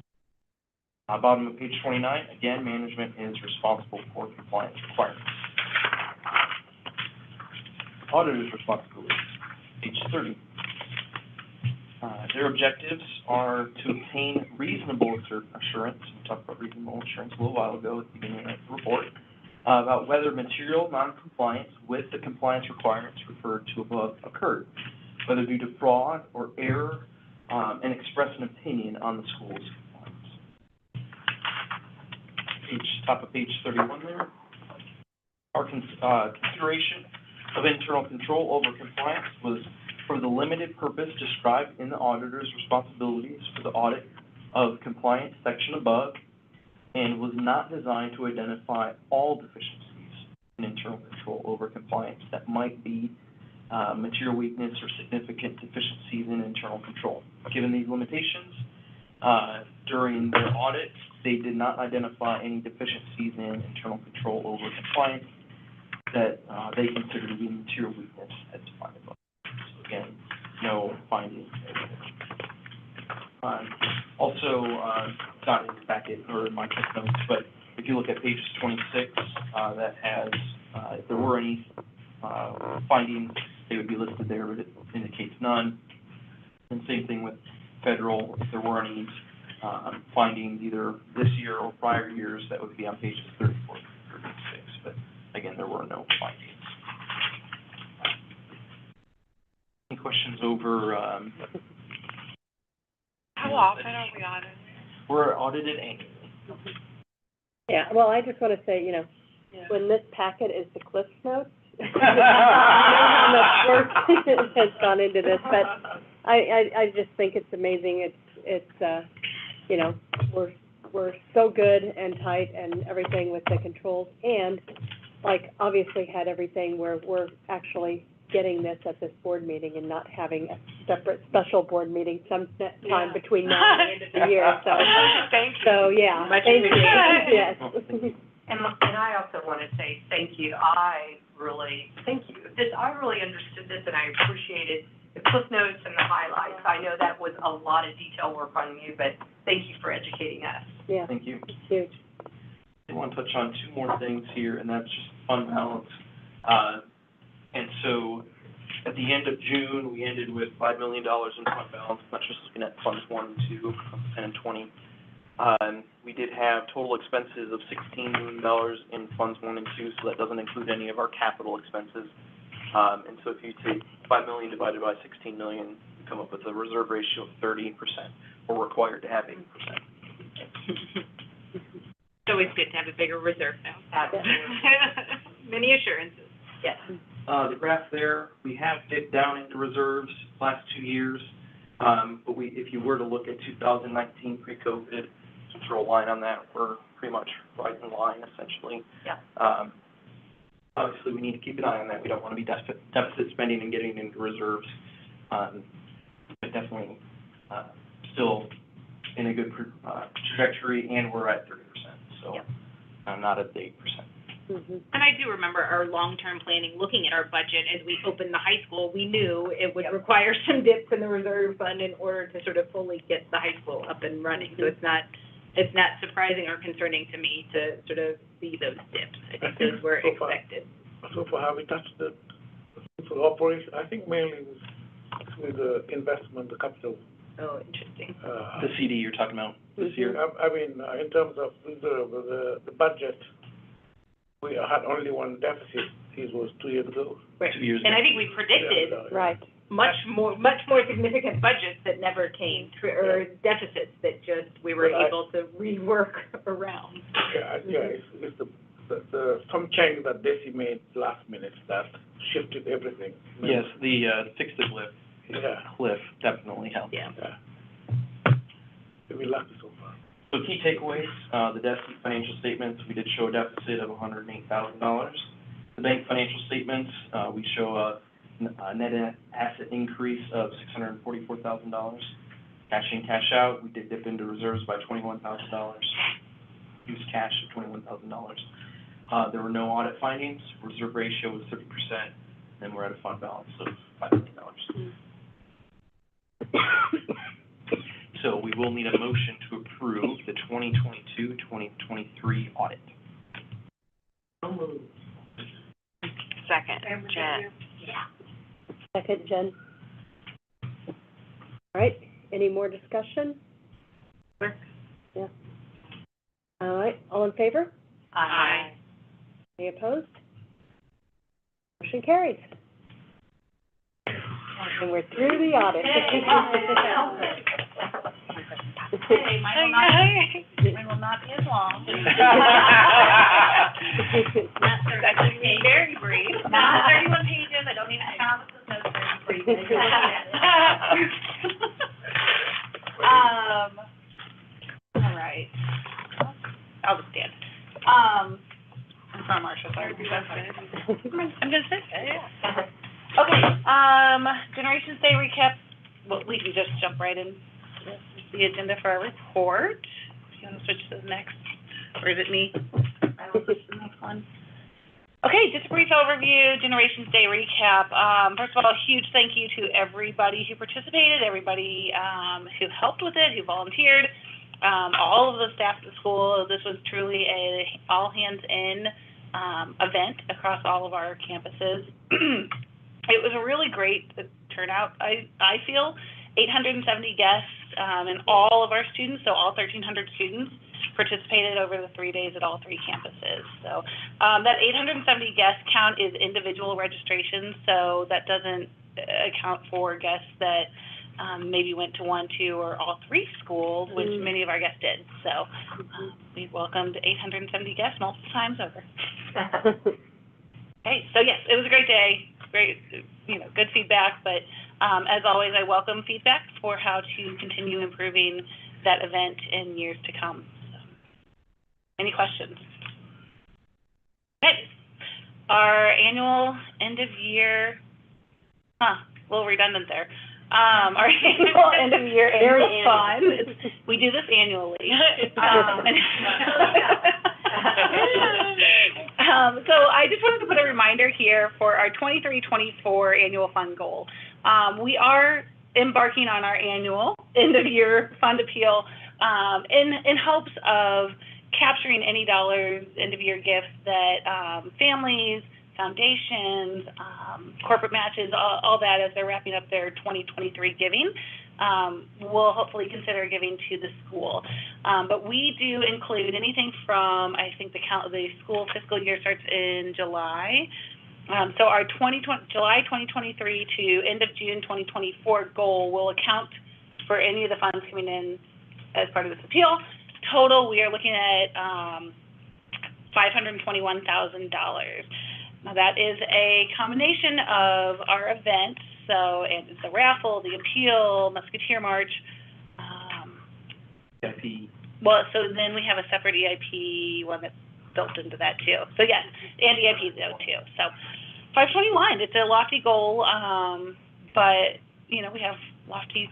Bottom of page 29, again, management is responsible for compliance requirements. Auditor's responsibilities, page 30. Their objectives are to obtain reasonable assurance. We talked about reasonable assurance a little while ago at the beginning of the report, about whether material noncompliance with the compliance requirements referred to above occurred, whether due to fraud or error, and express an opinion on the school's compliance. Top of page 31 there. Our consideration of internal control over compliance was for the limited purpose described in the auditor's responsibilities for the audit of compliance section above, and was not designed to identify all deficiencies in internal control over compliance that might be material weakness or significant deficiencies in internal control. Given these limitations, during their audit, they did not identify any deficiencies in internal control over compliance that they considered to be material weakness as defined above. So again, no findings. Also, not in your packet or in my test notes, but if you look at page 26, that has, if there were any findings, they would be listed there, but it indicates none. And same thing with federal, if there were any findings either this year or prior years, that would be on pages 34 to 36. But again, there were no findings. Any questions over? How often are we audited? We're audited annually. Yeah, well, I just want to say, when this packet is the Cliff Notes, I know how much work has gone into this, but I just think it's amazing. It's we're so good and tight and everything with the controls, and like obviously had everything where we're actually getting this at this board meeting and not having a separate special board meeting sometime between now and the end of the year. So thank you. So yeah, Much thank you. appreciated. Yes. And I also want to say thank you. I really understood this, and I appreciated the Cliff Notes and the highlights. I know that was a lot of detail work on you, but thank you for educating us. Yeah. Thank you. It's huge. I want to touch on two more things here, and that's just fund balance. And so at the end of June, we ended with $5 million in fund balance, not just looking at funds 1 and 2, 10 and 20. We did have total expenses of $16 million in funds 1 and 2, so that doesn't include any of our capital expenses. And so if you take 5 million divided by 16 million, you come up with a reserve ratio of 30%. We're required to have 8%. It's always good to have a bigger reserve now. Absolutely. Many assurances. Yes. The graph there, we have dipped down into reserves last 2 years, but if you were to look at 2019 pre-COVID, draw a line on that, we're pretty much right in line essentially. Yeah. Obviously, we need to keep an eye on that. We don't want to be deficit spending and getting into reserves, but definitely still in a good trajectory, and we're at 30%. So I'm not at the 8%. Mm-hmm. And I do remember our long-term planning, looking at our budget as we opened the high school, we knew it would require some dips in the reserve fund in order to sort of fully get the high school up and running. So it's not it's not surprising or concerning to me to sort of see those dips. I think those were so far- expected. So for how we touched the operation, I think mainly with the investment, the capital. Oh, interesting. The CD you're talking about this year? I mean, in terms of reserve, the budget, we had only one deficit. It was 2 years ago. Right. 2 years And ago. I think we predicted Right. much more significant budgets that never came through, or deficits that just we were But able to rework around. It's the some change that Desi made last minute that shifted everything. Yes, the fix the cliff Yeah, definitely helped. Yeah. we're lucky so far. So key takeaways, the DESI financial statements, we did show a deficit of $108,000. The bank financial statements, we show a net asset increase of $644,000. Cash in, cash out, we did dip into reserves by $21,000. Use cash of $21,000. There were no audit findings, reserve ratio was 30%, and we're at a fund balance of $500. So we will need a motion to approve the 2022-2023 audit. Second, Jen. Second, Jen. All right, any more discussion? Sure. Yeah. All right, all in favor? Aye. Any opposed? Motion carries. And we're through the audit. Hey, mine will not be as long. Not 31 pages. Very brief. Not 31 pages, I don't need to count the notes for you guys. All right. I'll just stand. I'm sorry, Marcia, sorry. I'm gonna sit there, yeah. Okay, Generations Day recap, well, we can just jump right in the agenda for our report. If you want to switch to the next, or is it me? I will switch to the next one. Okay, just a brief overview, Generations Day recap. First of all, a huge thank you to everybody who participated, everybody who helped with it, who volunteered, all of the staff at the school. This was truly a all-hands-in event across all of our campuses. It was a really great turnout, I feel. 870 guests and all of our students, so all 1,300 students, participated over the 3 days at all 3 campuses. So that 870 guest count is individual registrations, so that doesn't account for guests that maybe went to 1, 2, or all 3 schools, which many of our guests did. So we welcomed 870 guests multiple times over. Okay, so yes, it was a great day, great, good feedback, but as always, I welcome feedback for how to continue improving that event in years to come. So, any questions? Okay, our annual end of year, a little redundant there. Our annual end of year annual fund. We do this annually. So I just wanted to put a reminder here for our 23-24 annual fund goal. We are embarking on our annual end of year fund appeal in hopes of capturing any dollars, end of year gifts that families, foundations, corporate matches, all that as they're wrapping up their 2023 giving, will hopefully consider giving to the school. But we do include anything from, I think the school fiscal year starts in July. So our July 2023 to end of June 2024 goal will account for any of the funds coming in as part of this appeal. Total, we are looking at $521,000. Now that is a combination of our events, so and the raffle, the appeal, Musketeer March. EIP. Well, so then we have a separate EIP one that's built into that too. So yes, and EIP though too. So 521, it's a lofty goal, but we have lofty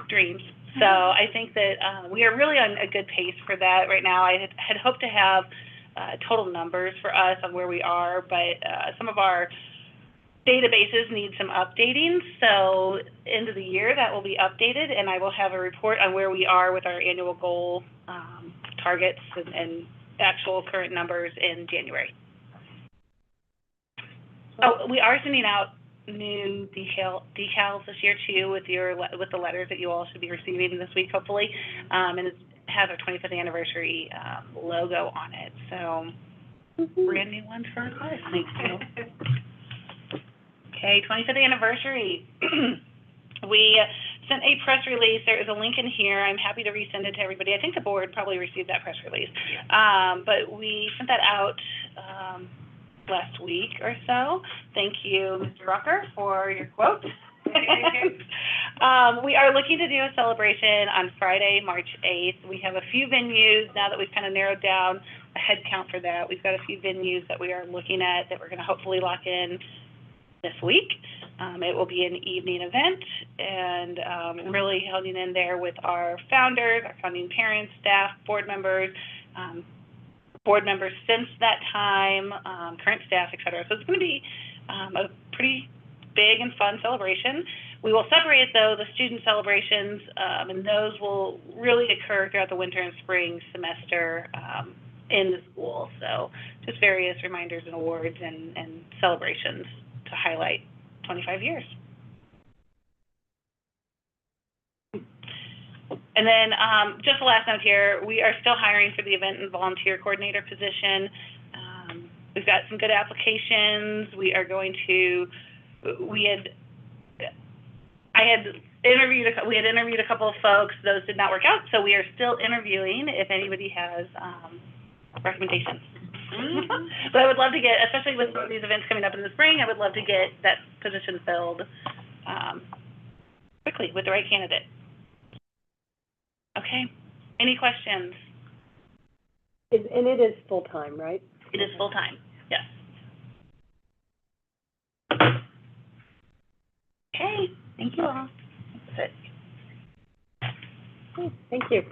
dreams. So I think that we are really on a good pace for that right now. I had hoped to have total numbers for us on where we are, but some of our databases need some updating. So end of the year, that will be updated, and I will have a report on where we are with our annual goal targets and actual current numbers in January. Oh, we are sending out new decals this year too with the letters that you all should be receiving this week, hopefully. And it has our 25th anniversary logo on it. So brand new ones for us. Thank you. Okay, 25th anniversary. We sent a press release. There is a link in here. I'm happy to resend it to everybody. I think the board probably received that press release. But we sent that out last week or so. Thank you, Mr. Rucker, for your quote. We are looking to do a celebration on Friday, March 8th. We have a few venues now that we've kind of narrowed down a head count for that. We've got a few venues that we are looking at that we're going to hopefully lock in this week. It will be an evening event, and really holding in there with our founders, our founding parents, staff, board members since that time, current staff, et cetera. So it's going to be a pretty big and fun celebration. We will separate, though, the student celebrations, and those will really occur throughout the winter and spring semester in the school. So just various reminders and awards and celebrations to highlight 25 years. And then just the last note here, we are still hiring for the event and volunteer coordinator position. We've got some good applications. We had interviewed a couple of folks. Those did not work out, so we are still interviewing if anybody has recommendations. But I would love to get, especially with some of these events coming up in the spring, I would love to get that position filled quickly with the right candidate. Okay. Any questions? And it is full-time, right? It is full-time, yes. Okay. Thank you all. That's it. Okay, thank you.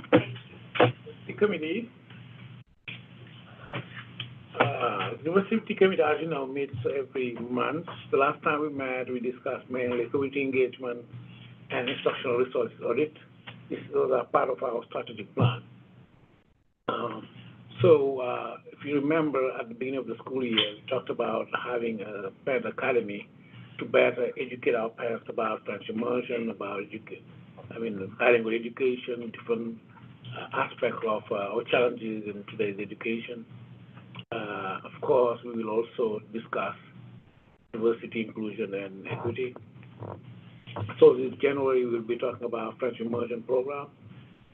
The committee. The safety committee, as you know, meets every month. The last time we met, we discussed mainly community engagement and instructional resources audit. Those are part of our strategic plan. If you remember, at the beginning of the school year, we talked about having a parent academy to better educate our parents about French immersion, about bilingual education, different aspects of our challenges in today's education. Of course, we will also discuss diversity, inclusion, and equity. So this January, we'll be talking about French immersion program.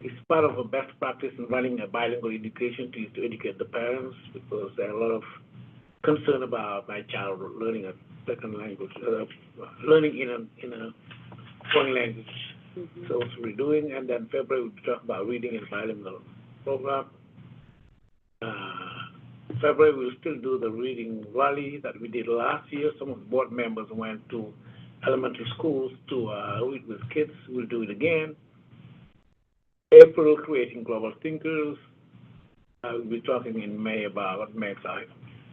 It's part of a best practice in running a bilingual education to educate the parents, because there are a lot of concern about my child learning a second language, learning in a foreign language. Mm-hmm. So what we're doing, and then February we'll talk about reading in bilingual program. February we'll still do the reading rally that we did last year. Some of the board members went to elementary schools to read with kids. We'll do it again. April, creating global thinkers. We'll be talking in May about what makes our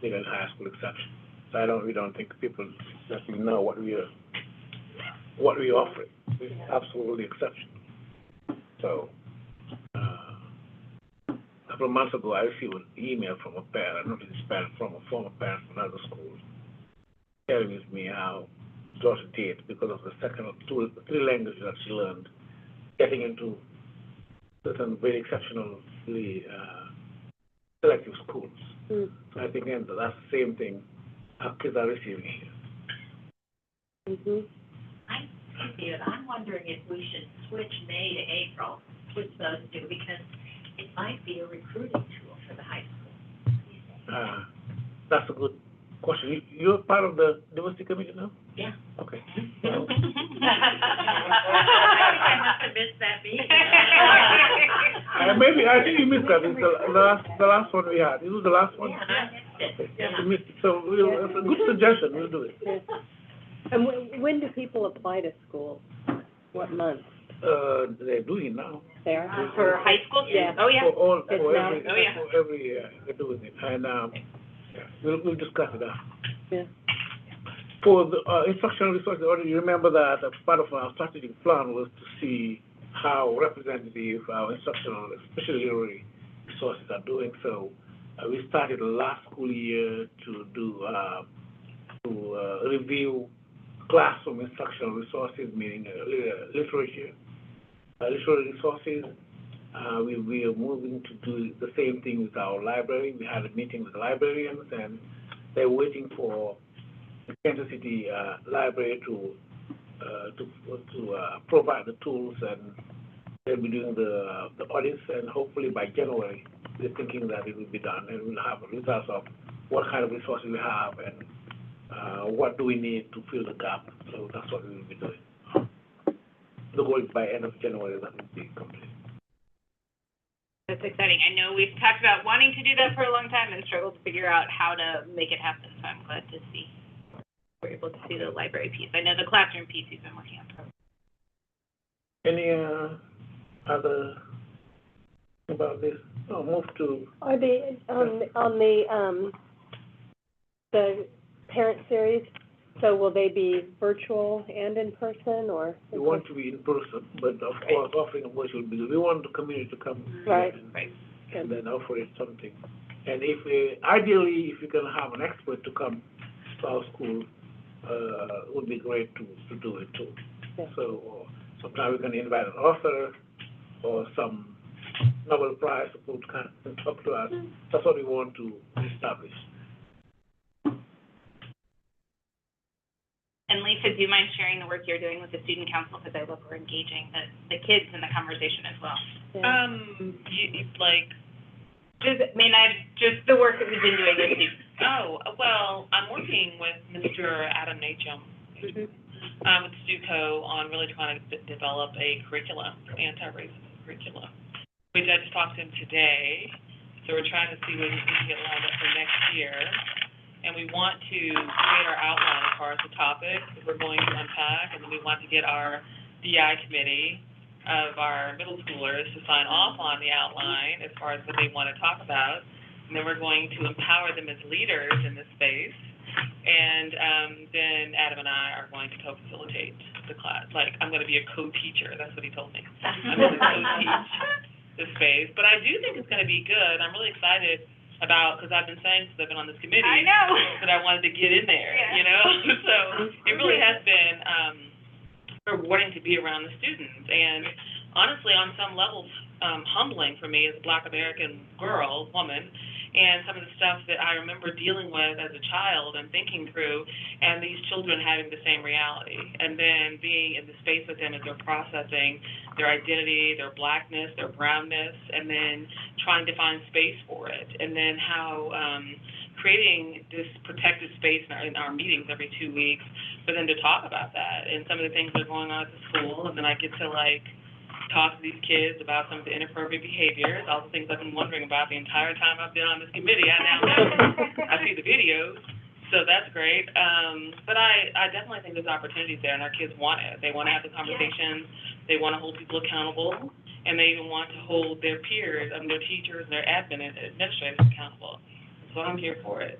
middle and high school exception. So we don't think people exactly know what we offer. It's absolutely exceptional. So a couple of months ago, I received an email from a parent, not this parent, from a former parent from another school, telling me how daughter did because of the three languages that she learned, getting into certain very exceptionally selective schools. Mm. So I think that's the same thing our kids are receiving here. Mm-hmm. I'm wondering if we should switch May to April, switch those two, because it might be a recruiting tool for the high school. That's a good question. You're part of the diversity committee now? Yeah. Okay. I think I must have missed that meeting. Maybe I think you missed that. It's the last one we had. This was the last one. Yeah, I missed it. Yeah. You missed it. So it's a good suggestion. We'll do it. Yeah. And when do people apply to school? What month? They're doing it now. They are? For high school? Yeah. Oh, yeah. For every year, they're doing it. And we'll discuss it after. Yeah. For the instructional resources, you remember that part of our strategic plan was to see how representative our instructional, especially literary resources are doing. So we started last school year to do review classroom instructional resources, meaning literature, literary resources. We are moving to do the same thing with our library. We had a meeting with the librarians, and they're waiting for the Kansas City Library to provide the tools, and they'll be doing the audits, and hopefully by January, they're thinking that it will be done, and we'll have results of what kind of resources we have and what do we need to fill the gap. So that's what we will be doing. The goal is by end of January that will be complete. That's exciting. I know we've talked about wanting to do that for a long time and struggled to figure out how to make it happen, so I'm glad to see we're able to see the library piece. I know the classroom piece you've been working on. Any other about this? Oh, move to. Are they on the parent series? So will they be virtual and in person, or? We want to be in person, but of course offering a virtual because we want the community to come and then offer it something. And if ideally, if you can have an expert to come to our school, it would be great to do it too. Yeah. So sometimes we can invite an author or some Nobel Prize to come and talk to us. That's what we want to establish. And Lisa, do you mind sharing the work you're doing with the student council? Because I love we're engaging the kids in the conversation as well. Yeah. Just the work that we've been doing with you. Oh, well, I'm working with Mr. Adam Nachum, with STUCO on really trying to develop a curriculum, anti-racist curriculum, which I just talked to him today. So we're trying to see when we can get lined up for next year. And we want to create our outline as far as the topics that we're going to unpack, and then we want to get our DI committee of our middle schoolers to sign off on the outline as far as what they want to talk about. And then we're going to empower them as leaders in this space. And then Adam and I are going to co-facilitate the class. Like, I'm going to be a co-teacher. That's what he told me. I'm going to co-teach the space. But I do think it's going to be good. I'm really excited about, because I've been saying since I've been on this committee, I know, that I wanted to get in there, you know? So it really has been rewarding to be around the students, and honestly, on some levels, humbling for me as a Black American woman, and some of the stuff that I remember dealing with as a child and thinking through, and these children having the same reality, and then being in the space with them as they're processing their identity, their Blackness, their brownness, and then trying to find space for it, and then how creating this protected space in our meetings every 2 weeks for them to talk about that, and some of the things that are going on at the school, and then I get to, talk to these kids about some of the inappropriate behaviors, all the things I've been wondering about the entire time I've been on this committee. I now know. I see the videos, so that's great. But I definitely think there's opportunities there, and our kids want it. They want to have the conversations. They want to hold people accountable, and they even want to hold their peers, their teachers, and their administrators accountable. So I'm here for it.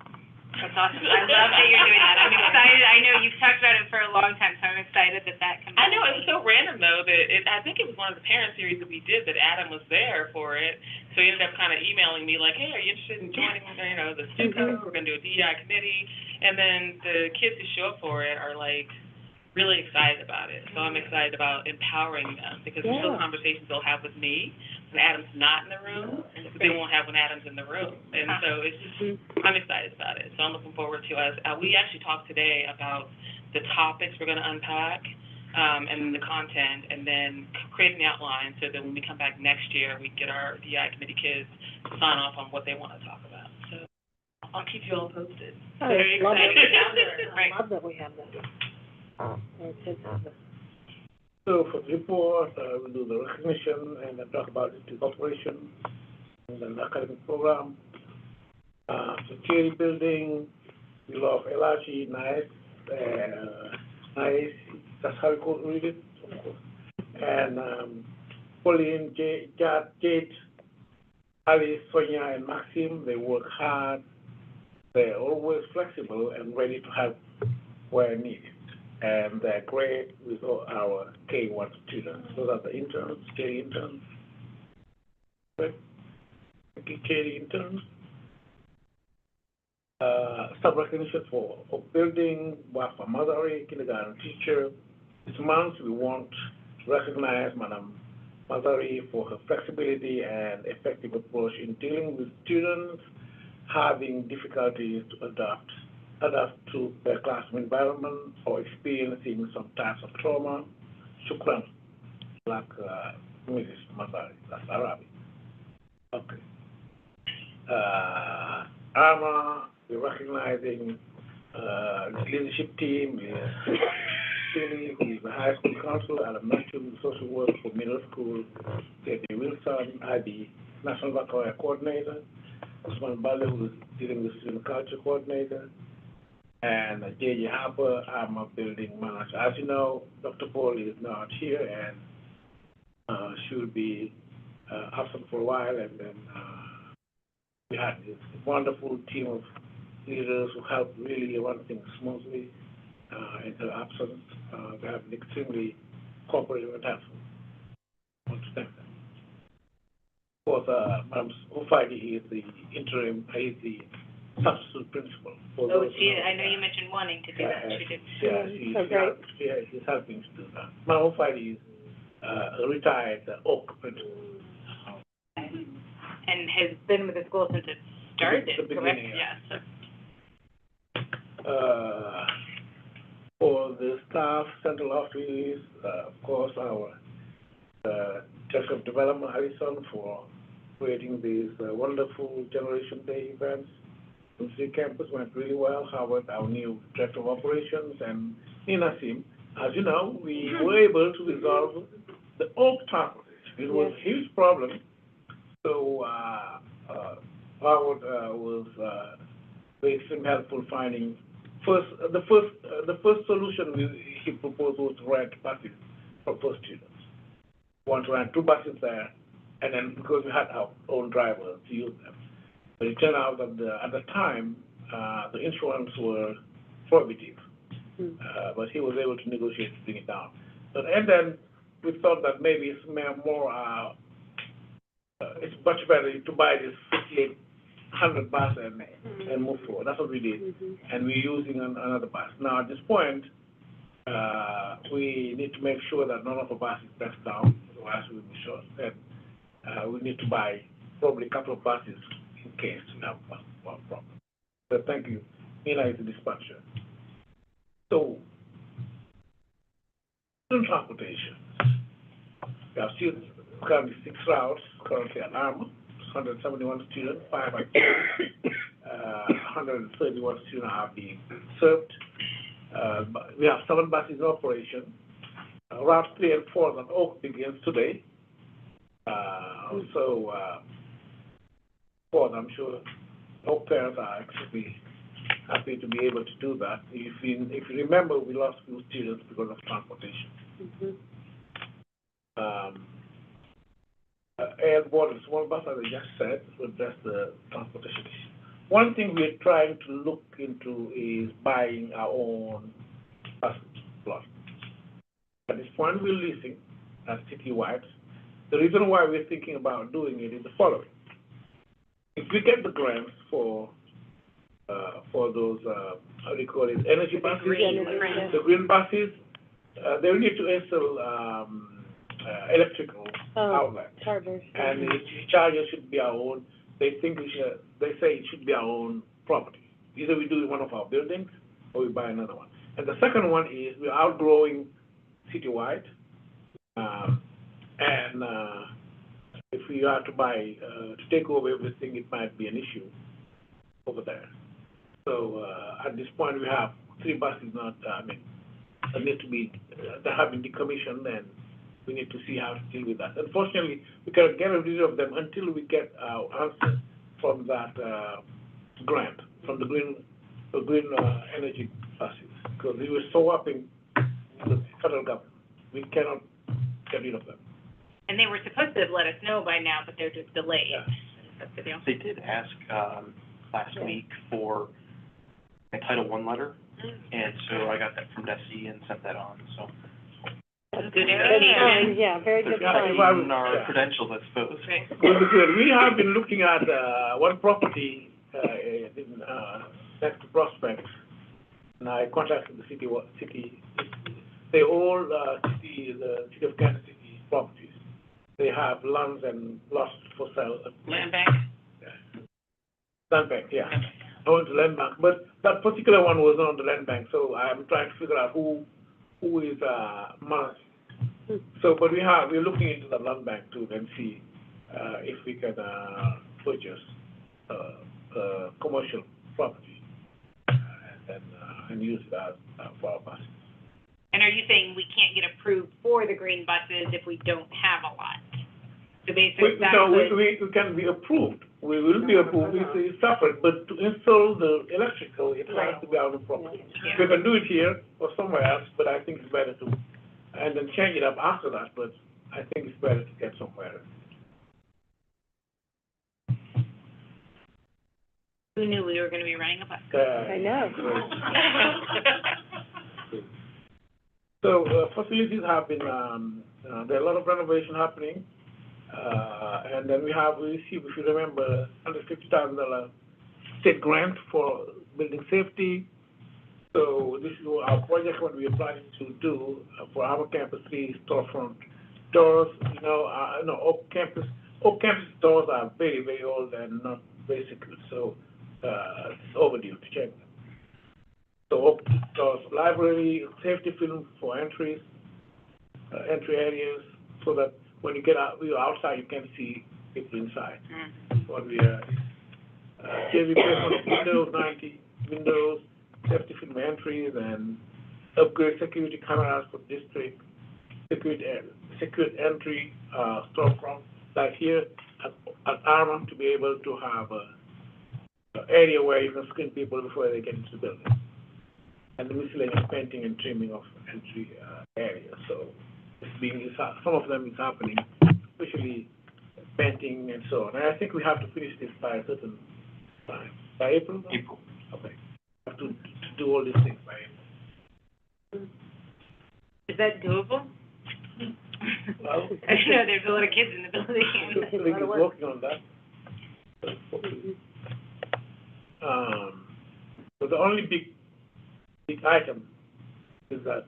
That's awesome. I love that you're doing that. I'm excited. I know you've talked about it for a long time, so I'm excited that can be. I know, it was so random, though, that I think it was one of the parent series that we did that Adam was there for it. So he ended up kind of emailing me like, hey, are you interested in joining, the STUCO? We're going to do a DEI committee. And then the kids who show up for it are, really excited about it. So I'm excited about empowering them because there's still conversations they'll have with me when Adam's not in the room, but they won't have when Adam's in the room. And so it's just, I'm excited about it. So I'm looking forward to us. We actually talked today about the topics we're going to unpack and the content, and then creating the outline so that when we come back next year, we get our DI committee kids to sign off on what they want to talk about. So I'll keep you all posted. Very excited. Right. I love that we have that. So for the report, we'll do the recognition and then talk about the operation and then the academic program. Security building, we love LRG, nice, that's how we could read it, of course. And Pauline, Jade, Alice, Sonia, and Maxime, they work hard. They're always flexible and ready to help where needed. And they're great with all our K-1 students. Those are the interns, K interns. Good. Thank Katie interns. Sub recognition for building, work for Mother, kindergarten teacher. This month we want to recognize Madam Mazari for her flexibility and effective approach in dealing with students having difficulties to adapt to their classroom environment or experiencing some types of trauma. Shukran, like Mrs. Mazari, that's Arabic. Okay. Arma, we're recognizing the leadership team, Tilly, who is the high school counselor, elementary social work for middle school, Debbie Wilson, IB, National Baccalaureate Coordinator, Usman Bale, who is dealing with student culture coordinator, and J.J. Harper, I'm a building manager. As you know, Dr. Paul is not here, and she will be absent for a while, and then we had this wonderful team of leaders who helped really run things smoothly in her absence. They have been extremely cooperative and helpful. I want to thank them. Of course, Madam Ofaidi is the interim, is the substitute principal. I know you mentioned wanting to do that. She did. Yeah, she's helping to do that. Madam Ofaidi is a retired Oak principal. And has been with the school since it started, correct? Yes. For the staff, central office, of course, our Director of Development, Harrison, for creating these wonderful Generation Day events. The city campus went really well. Howard, our new Director of Operations, and Nina Sim. As you know, we were able to resolve the Oak transportation. It was a huge problem. So Howard was very extremely helpful finding the first solution he proposed was to rent buses for first students. We want to rent 2 buses there, and then because we had our own driver to use them. But it turned out that at the time the insurance were prohibitive, but he was able to negotiate to bring it down. And then we thought that maybe it's more. It's much better to buy this 5,800 bus and move forward. That's what we did. And we're using another bus. Now, at this point, we need to make sure that none of the buses breaks down, otherwise we'll be short. And we need to buy probably a couple of buses in case we have one problem. So thank you. Nina is the dispatcher. So, student transportation. We have students. Currently 6 routes, currently at Arma, 171 students, 5 activities, 131 students are being served. We have 7 buses in operation. Route 3 and 4 at Oak begins today. So, I'm sure Oak parents are extremely happy to be able to do that. If you remember, we lost few students because of transportation. Air border, small bus, as I just said, to address the transportation issue. One thing we're trying to look into is buying our own bus slot. At this point, we're leasing citywide. The reason why we're thinking about doing it is the following. If we get the grants for those, how do you call it, energy buses, the green buses, they will need to install electrical outlets. Chargers. And the charger should be our own. They say it should be our own property. Either we do it in one of our buildings or we buy another one. And the second one is we're outgrowing citywide. If we are to buy, to take over everything, it might be an issue over there. So at this point, we have 3 buses that need to be, that have been decommissioned, and we need to see how to deal with that. Unfortunately, we cannot get rid of them until we get our answer from that grant, from the green energy buses, because we were so up in the federal government. We cannot get rid of them. And they were supposed to have let us know by now, but they're just delayed. Yeah. That's the deal. They did ask last week for a Title I letter, and so I got that from Desi and sent that on, so. Okay. Good Good indication. sign, yeah, very good Yeah, sign. if I- In our yeah. credentials, I suppose. Right. Good. We have been looking at, one property, in, next to Prospect. And I contacted the city, the old, the city of Kansas City properties. They have lands and lots for sale. Land bank. Land bank, yeah. I went to land bank, but that particular one was not on the land bank, so I'm trying to figure out who is, managing. So, but we're looking into the land bank too and see, if we can, purchase, commercial property, and use it as, for our buses. And are you saying we can't get approved for the green buses if we don't have a lot? So basically, that No, would, we can be approved, we will be approved, it's separate, but to install the electrical, it has to be out of property. Yeah. We can do it here or somewhere else, but I think it's better to, and then change it up after that, but I think it's better to get somewhere. who knew we were gonna be running a bus? I know. So, facilities have been, there are a lot of renovation happening. And then we received, if you remember, $150,000 state grant for building safety. So this is our project, what we are planning to do for our campus, 3 storefront doors. Oak campus doors are very, very old and not very secure, so, it's overdue to check them. So Oak doors, library, safety film for entry areas, so that when you get out, you're outside, you can see people inside. What we are, change replacement of windows, 90 windows, safety film entries, and upgrade security cameras for district, secured entry, storefront, like here at Arma, to be able to have a area where you can screen people before they get into the building. And the miscellaneous painting and trimming of entry areas. So some of them is happening, especially painting and so on. And I think we have to finish this by a certain time. By April? April. Okay. We have to do all these things by April. Is that doable? Well, I know there's a lot of kids in the building. We're working on that. But the only big item is that,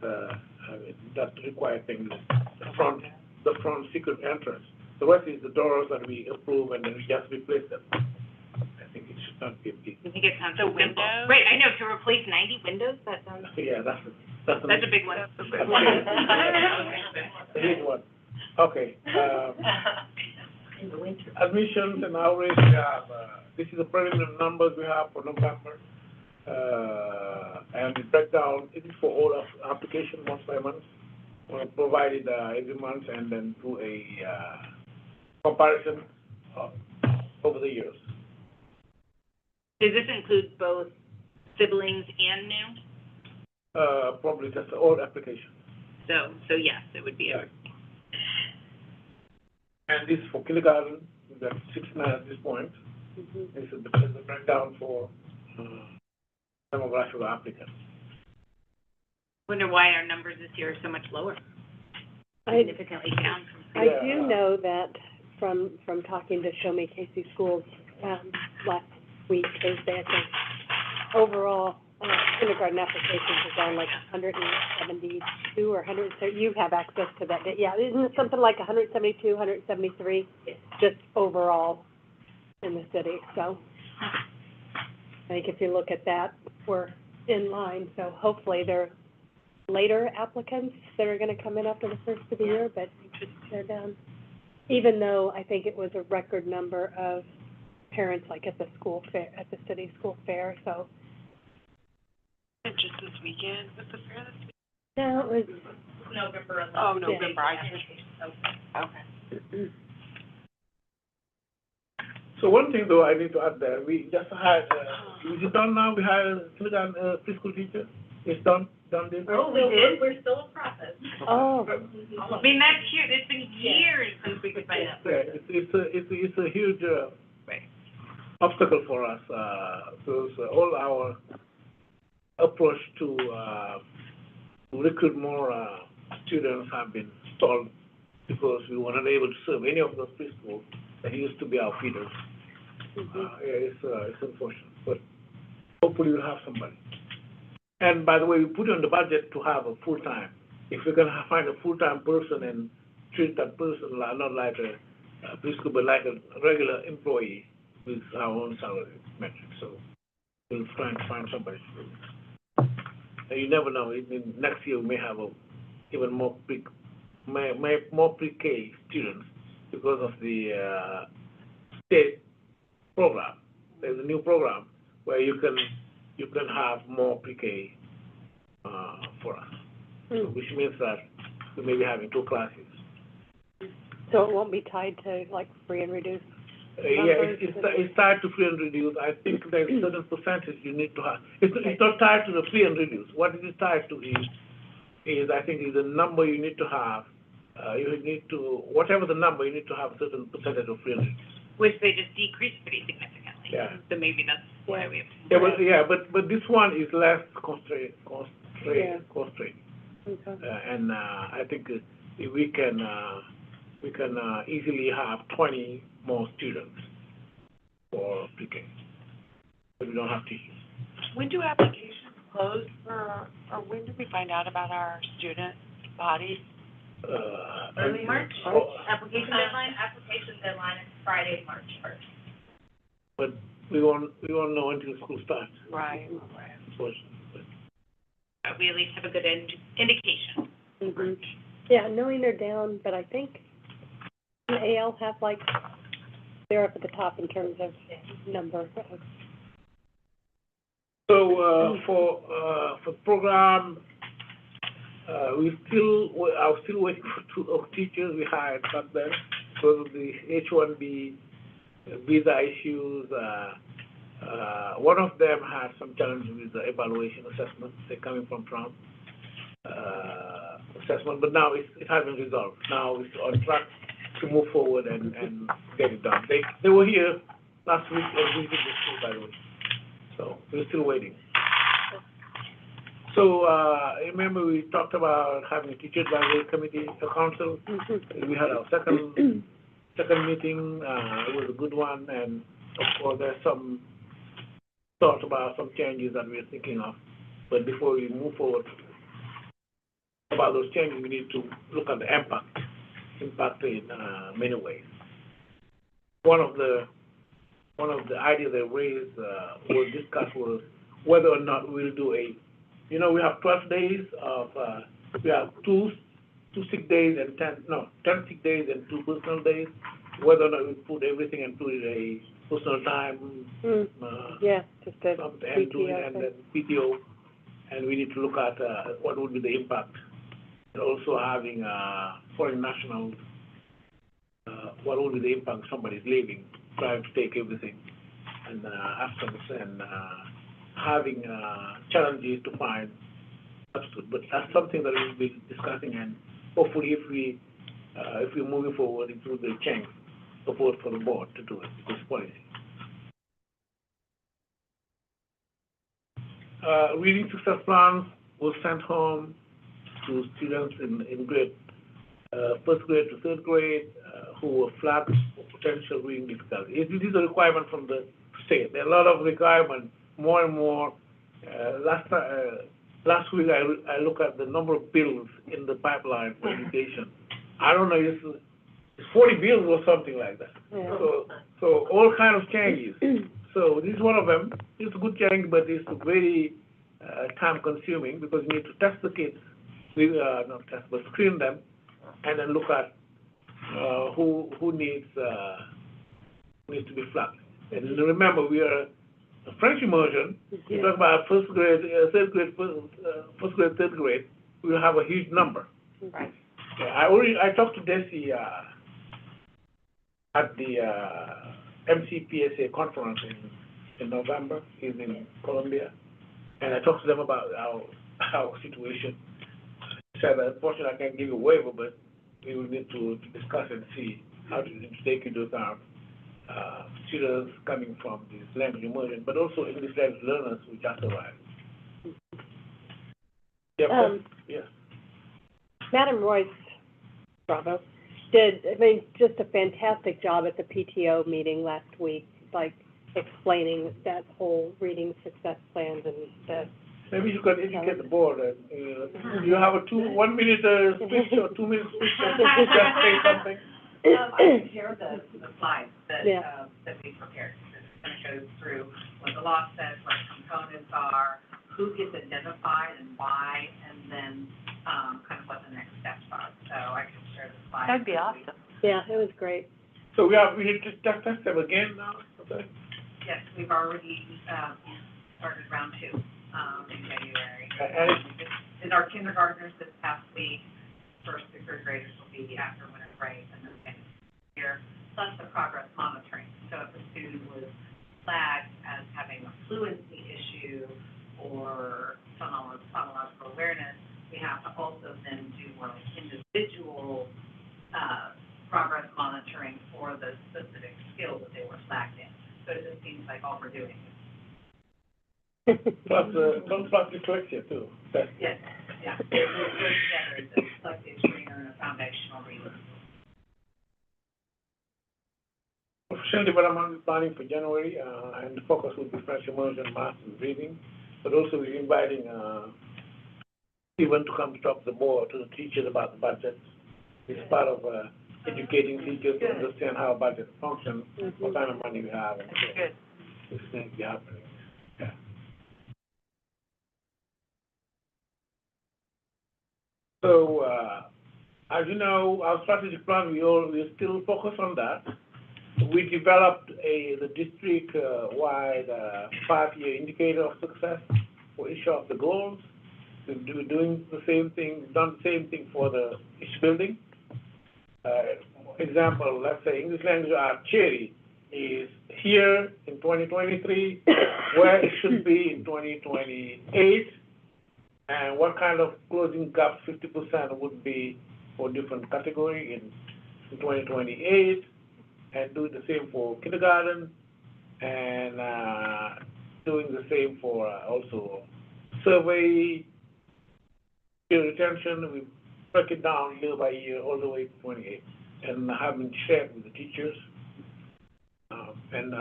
that required thing is the front secret entrance. The rest is the doors that we approve and then we just replace them. I think it should not be a big. You think it sounds so simple? windows? Right, I know, to replace 90 windows, that sounds, Yeah, that's that's a big one. the big one. Okay, In the winter. admissions and outreach, we have, this is the preliminary numbers we have for November. And the breakdown, it is for all of application month by month. We'll provide it every month and then do a comparison over the years. Does this include both siblings and new? Probably just all applications. So yes, it would be a, And this for kindergarten, we've got 69 at this point. This is the breakdown for demographic applicants. wonder why our numbers this year are so much lower, I significantly down from. I do know that from talking to Show Me Casey Schools, last week, Thursday, I think, overall, kindergarten applications are down like 172 or 130, you have access to that, yeah, isn't it something like 172, 173, just overall in the city, so I think if you look at that, we're in line, so hopefully they're later applicants that are gonna come in after the first of the year, but they're down. Even though I think it was a record number of parents, like at the school fair, at the city school fair, so. Just this weekend, was the fair this weekend? No, it was, November 11th. Oh, November, I okay. So one thing though I need to add there, we just had, is it done now? We hired a kindergarten preschool teacher. It's done this? Oh, we did? We're still in process. oh, I mean, that's huge, it's been years since we could find out. Yeah, it's a huge Right. obstacle for us. So all our approach to recruit more students have been stalled because we were not able to serve any of those preschools that used to be our feeders. It's unfortunate, but hopefully we'll have somebody. And by the way, we put on the budget to have a full-time. If we can find a full-time person and treat that person not like a preschool, but like a regular employee with our own salary metric. So we'll try and find somebody to do it. And you never know. Next year we may have even more pre-K students because of the state program. There's a new program where you can have more pre-K for us, which means that we may be having 2 classes. So it won't be tied to like free and reduced? Yeah, it's tied to free and reduced. I think there's a certain percentage you need to have. It's not tied to the free and reduced. What it is tied to is I think is the number you need to have. You need to, whatever the number, you need to have a certain percentage of free and reduced. Which they just decreased pretty significantly. Yeah. So maybe that's why we Yeah, have. but this one is less constrained. Yeah. Okay. And I think we can easily have 20 more students for pre-K. But we don't have teachers. When do applications close for, or when do we find out about our student bodies? Early March. Application deadline is Friday, March 1st. But we won't know until school starts. Right. Unfortunately. We at least have a good indication. Mm-hmm. Yeah, knowing they're down, but I think AL have like, they're up at the top in terms of number. So for the program, I'm still waiting for 2 teachers we hired back then because of the H-1B visa issues. One of them had some challenges with the evaluation assessment. They're coming from Trump assessment, but now it has been resolved. Now it's on track to move forward and get it done. They were here last week and visited the school, by the way. So we're still waiting. So remember we talked about having a teacher advisory committee, a council. We had our second meeting. It was a good one, and of course there's some thought about some changes that we're thinking of. But before we move forward about those changes, we need to look at the impact in many ways. One of the ideas they raised was discussed was whether or not we'll do we have 12 days of, we have two sick days and 10 sick days and 2 personal days, whether or not we put everything and put it a personal time. Just a PTO. And then PTO, and we need to look at what would be the impact. And also having foreign nationals, what would be the impact somebody's leaving, trying to take everything, and absence, and having challenges to find substitute. But that's something that we'll be discussing, and hopefully if we're moving forward, it will be change support for the board to do it, this policy. Reading success plans was sent home to students in grade, 1st grade to 3rd grade, who were flagged for potential reading difficulty. It is a requirement from the state. There are a lot of requirements, more and more. Last week I looked at the number of bills in the pipeline for education. I don't know, it's 40 bills or something like that. Yeah. So all kinds of changes. So this is one of them. It's a good change, but it's very time consuming because you need to test the kids, not test, but screen them, and then look at who needs to be flagged. And remember, we are a French immersion. We talk about 1st grade, 3rd grade, 1st grade, 3rd grade. We will have a huge number. Right. I talked to Desi at the MCPSA conference in November. He's in Colombia, and I talked to them about our situation. I said, unfortunately, I can't give you a waiver, but we will need to discuss and see how to take into account students coming from this language immersion, but also English language learners who just arrived. Yeah. Madam Royce, bravo, did, I mean, just a fantastic job at the PTO meeting last week, like explaining that whole reading success plans and the. Maybe you could educate the board, you have a 1 minute speech or 2 minute speech, just say something. I can share the slides that, Yeah. that we prepared. It kind of goes through what the law says, what components are, who gets identified and why, and then, kind of what the next steps are. So I can share the slides. That'd be awesome. Yeah, it was great. So we just test them again now, okay? Yes, we've already, started round 2, in January. And In our kindergartners this past week, first through third graders will be after winter break, and then second year, plus the progress monitoring. So if a student was flagged as having a fluency issue or phonological awareness, we have to also then do more like individual, progress monitoring for the specific skills that they were flagged in. So it just seems like all we're doing is. plus dyslexia too. Yes, yeah. Those together, it's a selective screener and a foundational reader. Professional development is planning for January, and the focus will be French immersion, math, and reading. But also we're inviting Stephen to come to talk to the board, to the teachers about the budget. It's part of educating teachers to understand how budget functions, what kind of money we have, and so Good. these things be happening. Yeah. So, as you know, our strategic plan, we still focus on that. We developed the district-wide 5-year indicator of success for each of the goals. We're doing the same thing, done the same thing for each building. Example, let's say English language art cherry is here in 2023, where it should be in 2028, and what kind of closing gap 50% would be for different category in 2028, and do the same for kindergarten, and doing the same for also survey, retention. We break it down year by year all the way to 28, and have been shared with the teachers, and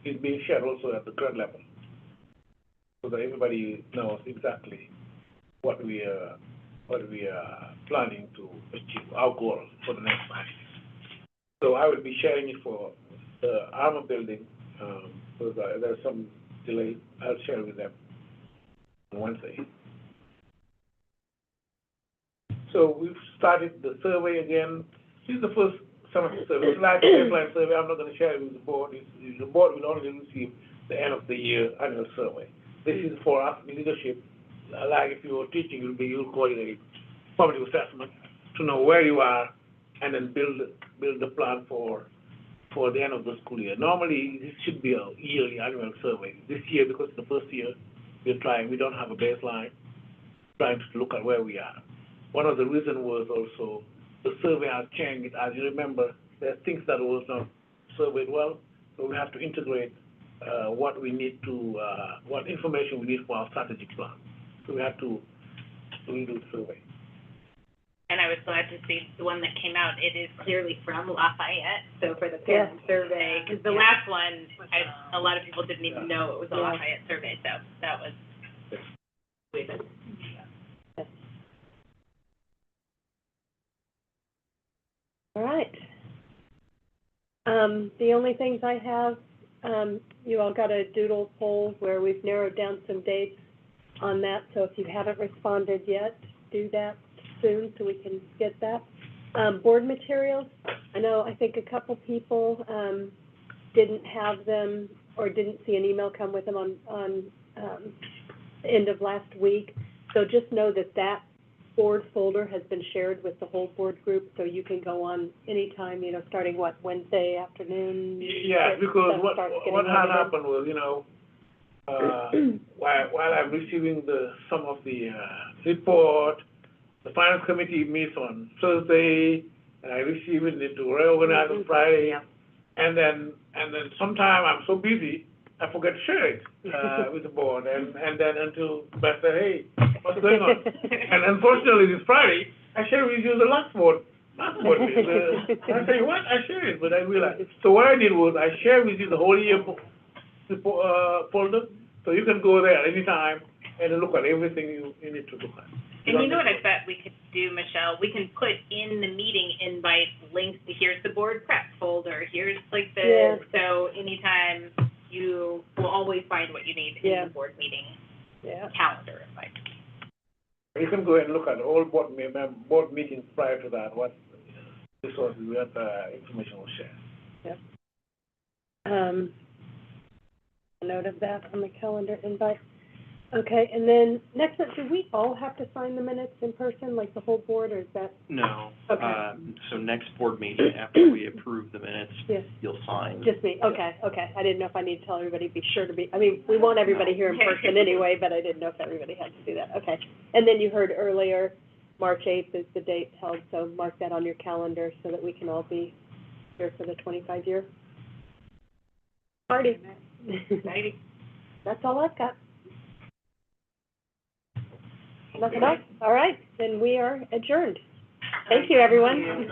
it's being shared also at the grade level, so that everybody knows exactly what we are planning to achieve, our goals for the next 5 years. So I will be sharing it for the Armor building, so there's some delay. I'll share with them on Wednesday. So we've started the survey again. This is the first semester survey. It's like a baseline survey. I'm not going to share it with the board. The board will only receive the end of the year annual survey. This is for us leadership. Like if you were teaching, you'll coordinate formative assessment to know where you are, and then build the plan for the end of the school year. Normally, this should be a yearly annual survey. This year, because it's the first year, we don't have a baseline, trying to look at where we are. One of the reasons was also the survey has changed. As you remember, there are things that was not surveyed well, so we have to integrate what we need to, what information we need for our strategic plan. So we have to redo the survey. And I was glad to see the one that came out, it is clearly from Lafayette, so for the parent survey, because the last one, a lot of people didn't even know it was a Lafayette survey, so that was weird. All right. The only things I have, you all got a doodle poll where we've narrowed down some dates on that, so if you haven't responded yet, do that soon so we can get that. Board materials, I think a couple people didn't have them or didn't see an email come with them on end of last week. So just know that board folder has been shared with the whole board group, so you can go on anytime, starting Wednesday afternoon? Yeah, because what had happened was, while I'm receiving some of the report, the finance committee meets on Thursday, and I receive it to reorganize on Friday, and then sometime I'm so busy, I forget to share it with the board, and then until Beth said, hey, what's going on? And unfortunately this Friday, I I shared with you the last board meeting. I say, what? I shared it, but I realized. So what I did was I shared with you the whole year folder, so you can go there anytime and look at everything you need to look at. And you know what I bet we could do, Michelle? We can put in the meeting invite links to here's the board prep folder, here's like the, so anytime you will always find what you need in the board meeting calendar invite. You can go and look at all board meetings prior to that, what resources, what information was shared. A note of that on the calendar invite. Okay, and then next up, do we all have to sign the minutes in person, like the whole board, or is that? No. Okay. So next board meeting, after we approve the minutes, you'll sign. Just me, okay. I didn't know if I need to tell everybody, be sure to be, I mean, we want everybody here in person anyway, but I didn't know if everybody had to do that, okay. And then you heard earlier, March 8th is the date held, so mark that on your calendar so that we can all be here for the 25-year party. That's all I've got. Nothing else? All right, then we are adjourned. Thank you, everyone.